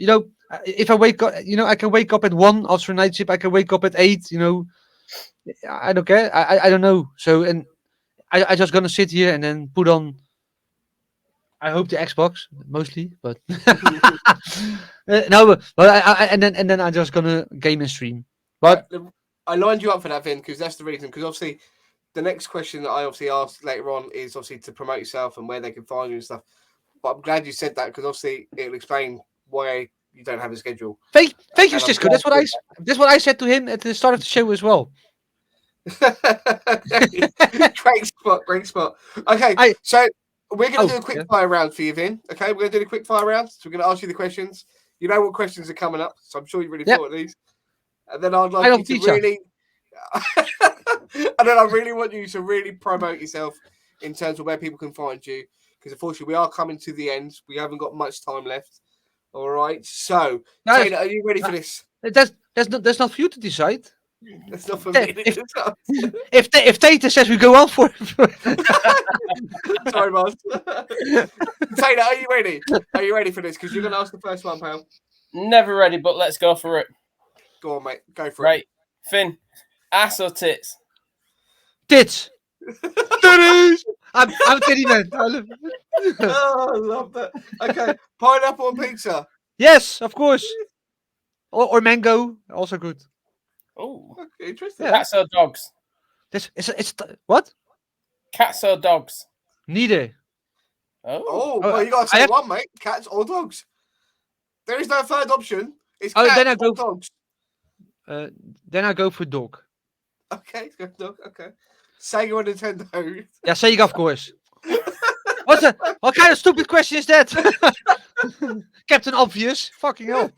if I wake up, I can wake up at 1 after night shift. I can wake up at 8. I don't care. I don't know. So and I just gonna sit here and then put on. I hope the Xbox mostly, but no. But and then I'm just gonna game and stream. But I lined you up for that, Vin, because that's the reason. Because obviously, the next question that I obviously asked later on is obviously to promote yourself and where they can find you and stuff. But I'm glad you said that because obviously it'll explain why you don't have a schedule. thank you, And I'm Cisco. glad That's what I said to him at the start of the show as well. Great spot, great spot. Okay, so we're going to do a quick yeah. fire round for you, Vin. Okay, we're going to do the quick fire round. So we're going to ask you the questions. You know what questions are coming up, so I'm sure you've really Yep. thought of these. And then I'd I like love you to pizza. really And then I really want you to really promote yourself in terms of where people can find you, because unfortunately we are coming to the end. We haven't got much time left. All right. So, No, Taylor, are you ready for this? that's not for you to decide. That's not for Yeah, me. to decide. If Tata says we go on for Sorry, Mars. Taylor, are you ready? Are you ready for this? Because you're going to ask the first one, pal. Never ready, but let's go for it. Go on, mate. Go for it. Right, Finn, ass or tits? tits. Titties. I'm titty man. Oh, I love that. Okay, pineapple on pizza. Yes, of course. Or mango, also good. Oh, Okay, interesting. Yeah. cats or dogs? It's what? Cats or dogs? Neither. Oh, Oh, well, you got to I say have- one, mate. Cats or dogs. There is no third option. It's Oh, cats then I or go- dogs. Then I go for dog. Okay, it's good dog. Okay. Sega or Nintendo. Yeah, Sega, of course. What kind of stupid question is that? Captain Obvious. Fucking hell.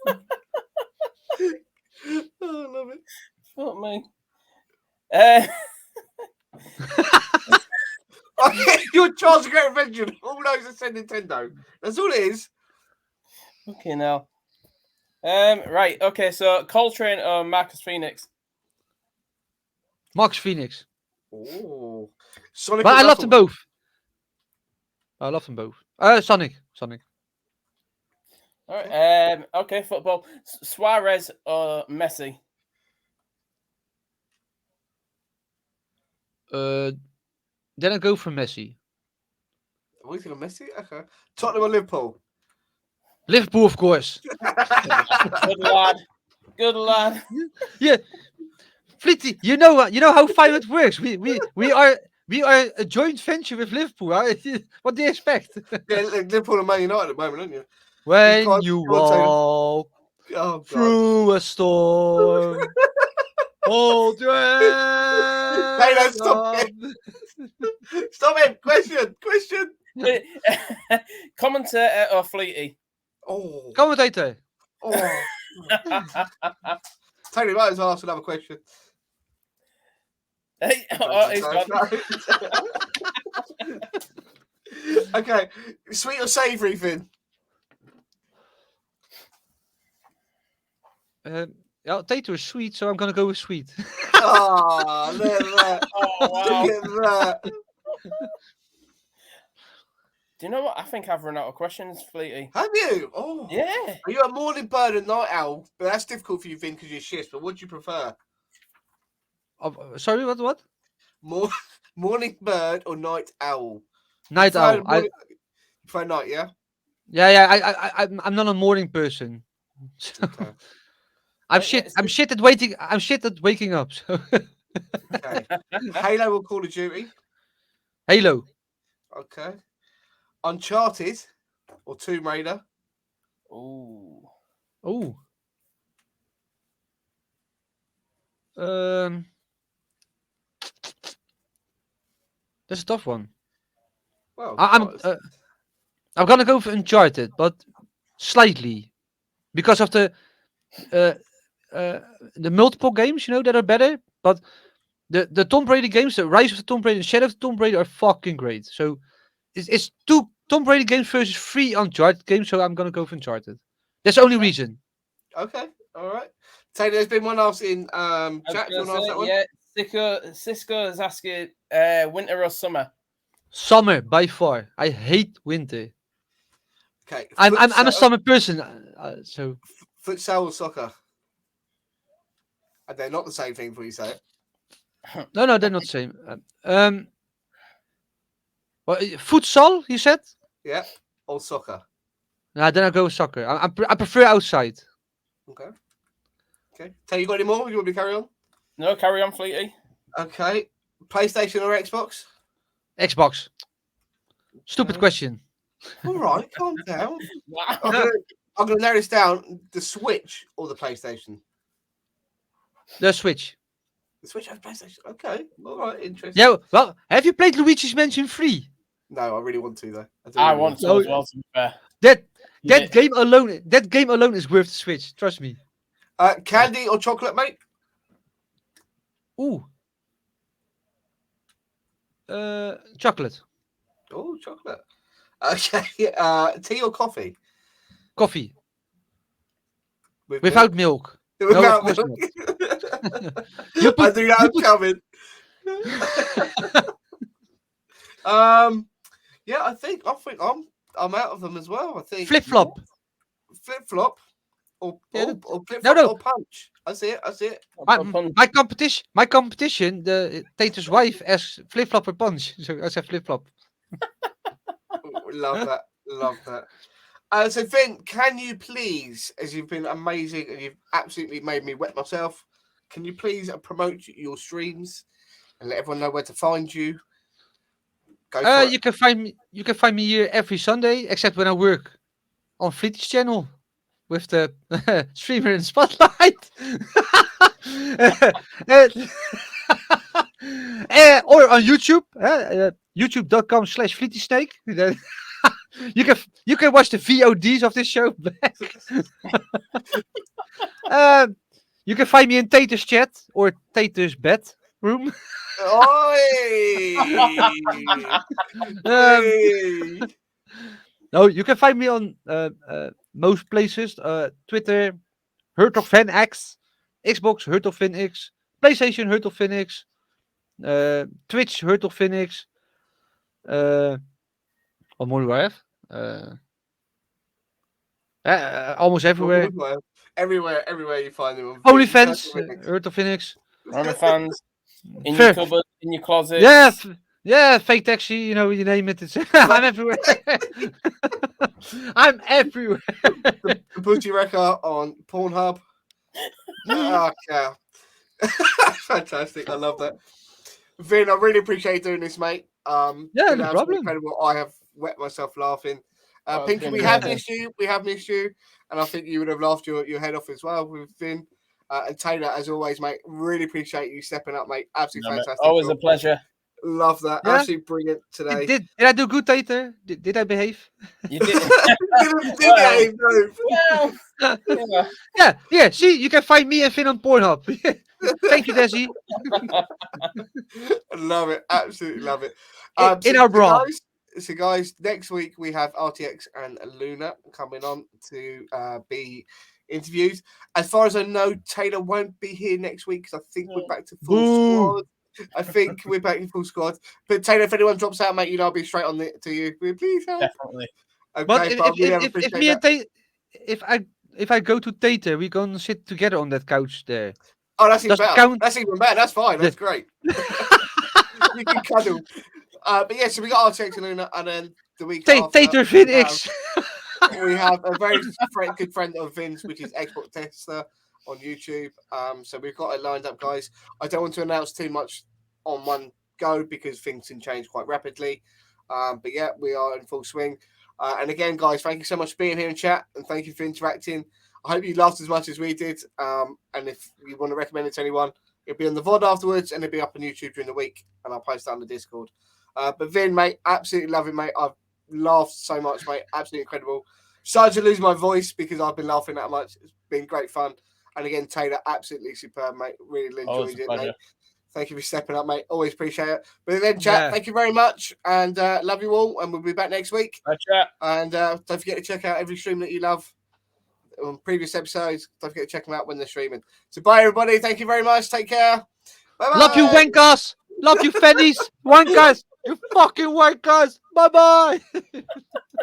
Oh, I love it. Fuck me. Okay, you're Charles the Great Invention. All those that said Nintendo. That's all it is. Okay, now. Right. Okay. So Coltrane or Marcus Phoenix? Max Phoenix. Oh, Sonic. But or I love them Knuckles? both. I love them both. Sonic. All right. Okay. Football. Suarez or Messi? Then I go for Messi. Are we thinking Messi? Okay. Tottenham or Liverpool? Liverpool, of course. Good lad. Good lad. Yeah, Fleety, you know how Finance works. We are a joint venture with Liverpool. Right? What do you expect? Yeah, Liverpool and Man United at the moment, aren't you? When Go on, you go on, Taylor. walk Oh, God. through a storm, hold your Taylor, head stop up. Stop it. Question. Commentator or Fleety? Oh. Commentator. Oh. Taylor, you might as well ask another question. Hey, oh, he's gone. Okay. Sweet or savoury, Finn? Yeah, Tato is sweet, so I'm gonna go with sweet. Oh, look at that. Oh, wow. Look at that. Do you know what? I think I've run out of questions, Fleety. Have you? Oh. Yeah. Are you a morning bird and night owl? But that's difficult for you, Finn, because you're shifts. But what do you prefer? Sorry, what? Morning bird or night owl? Night Prefer owl. morning- prefer night, yeah? Yeah. I'm not a morning person. So Okay. I'm Yeah, shit. it's I'm shit at waiting. I'm shit at waking up. So Okay. Halo or Call of Duty? Halo. Okay. Uncharted or Tomb Raider? Ooh. Oh. That's a tough one. Well, I'm gonna go for Uncharted, but slightly because of the multiple games, that are better. But the Tomb Raider games, the Rise of the Tomb Raider and Shadow of the Tomb Raider are fucking great. So it's two Tomb Raider games versus 3 Uncharted games. So I'm gonna go for Uncharted. That's the only reason. okay. All right. Taylor, there's been one asked in I was chat. Do you gonna want to ask that one? Yeah, Cisco is asking winter or summer. Summer by far. I hate winter. Okay. I'm a Futsal- summer person. So Futsal or soccer? And they're not the same thing before you say it. no, they're not the same. Well, futsal, you said? Yeah. Or soccer. Nah, then I go with soccer. I prefer outside. Okay. Okay. Taylor, you got any more? You want me to carry on? No, carry on, Fleety. Okay. PlayStation or Xbox? Xbox. Stupid Okay. question. All right. Calm down. Wow. I'm gonna narrow this down. The Switch or the PlayStation? The Switch. The Switch has PlayStation. Okay. All right. Interesting. Yeah. Well, have you played Luigi's Mansion 3? No, I really want to though. do I really want to to. as well, to be fair. That Yeah. game alone. That game alone is worth the Switch. Trust me. Candy or chocolate, mate? Ooh. Chocolate. Oh, chocolate. Okay. Tea or coffee? Coffee. With Without milk. No, of Without course milk. not. You I put, do you that put coming. Yeah, I think I'm out of them as well. I think flip flop. flip flop or Yeah, flip no, flop no. or punch. That's it. That's it. My competition, the Tater's wife, as flip flop or punch. So I said flip flop. Love that. Love that. So Finn, can you please, as you've been amazing and you've absolutely made me wet myself, can you please promote your streams and let everyone know where to find you? Go for it. You can find me. You can find me here every Sunday, except when I work on Fleet's channel with the streamer in spotlight. And- or on YouTube, youtube.com/FleetySnake. You can watch the VODs of this show back. You can find me in Tater's chat or Tater's bedroom. Oi! Um, Hey! no, you can find me on most places. Twitter, HertogVinx, Xbox, HertogVinx, PlayStation, HertogVinx, Twitch, HertogVinx. What more do I have? Almost everywhere. Everywhere you find them. OnlyFans, HertogVinx. OnlyFans, in your Fair. cupboard, in your closet. Yeah, yeah, fake taxi, you know, you name it. It's, I'm everywhere. I'm everywhere. The Booty Wrecker on Pornhub. Oh, yeah. Fantastic. I love that. Vin, I really appreciate doing this, mate. Yeah, Been no absolutely problem. incredible. I have wet myself laughing. Oh, Pinky, been we have amazing. missed you. We have missed you. And I think you would have laughed your head off as well with Vin. And Taylor, as always, mate, really appreciate you stepping up, mate. Absolutely No, mate, fantastic. always a job. pleasure. Love that. Yeah. Absolutely brilliant today. Did I do good, Tater? Did I behave? You did. Did Well, yeah. Yeah. See, you can find me and Finn on Pornhub. Thank you, Desi. Love it. Absolutely love it. In our bra. Guys, next week we have RTX and Luna coming on to be interviewed. As far as I know, Taylor won't be here next week because I think we're back to full squad. I think we're back in full squad. But Taylor, if anyone drops out, mate, you know I'll be straight on to you. Please help. Definitely. Okay, But if me and that. if I go to Tater, we're gonna sit together on that couch there. Oh, that's even Does it better. count? That's even better. That's fine. That's great. We can cuddle. But yeah, so we got RTX and Luna, and then the week after, Tater Phoenix. we have a very good friend of Vin's, which is Xbox Tester on YouTube. So we've got it lined up, guys. I don't want to announce too much on one go because things can change quite rapidly. But yeah, we are in full swing. And again, guys, thank you so much for being here in chat, and thank you for interacting. I hope you laughed as much as we did. And if you want to recommend it to anyone, it'll be on the VOD afterwards, and it'll be up on YouTube during the week, and I'll post it on the Discord. But Vin, mate, absolutely love it, mate. I've laughed so much, mate. Absolutely incredible. Started to lose my voice because I've been laughing that much. It's been great fun. And again, Taylor, absolutely superb, mate. Really enjoyed it, mate. Thank you for stepping up, mate. Always appreciate it. But then, chat, Thank you very much. And love you all. And we'll be back next week. Bye, chat. And don't forget to check out every stream that you love on previous episodes. Don't forget to check them out when they're streaming. So bye, everybody. Thank you very much. Take care. Bye-bye. Love you, wankers. Love you, fannies. Wankers. You fucking wankers. Bye-bye.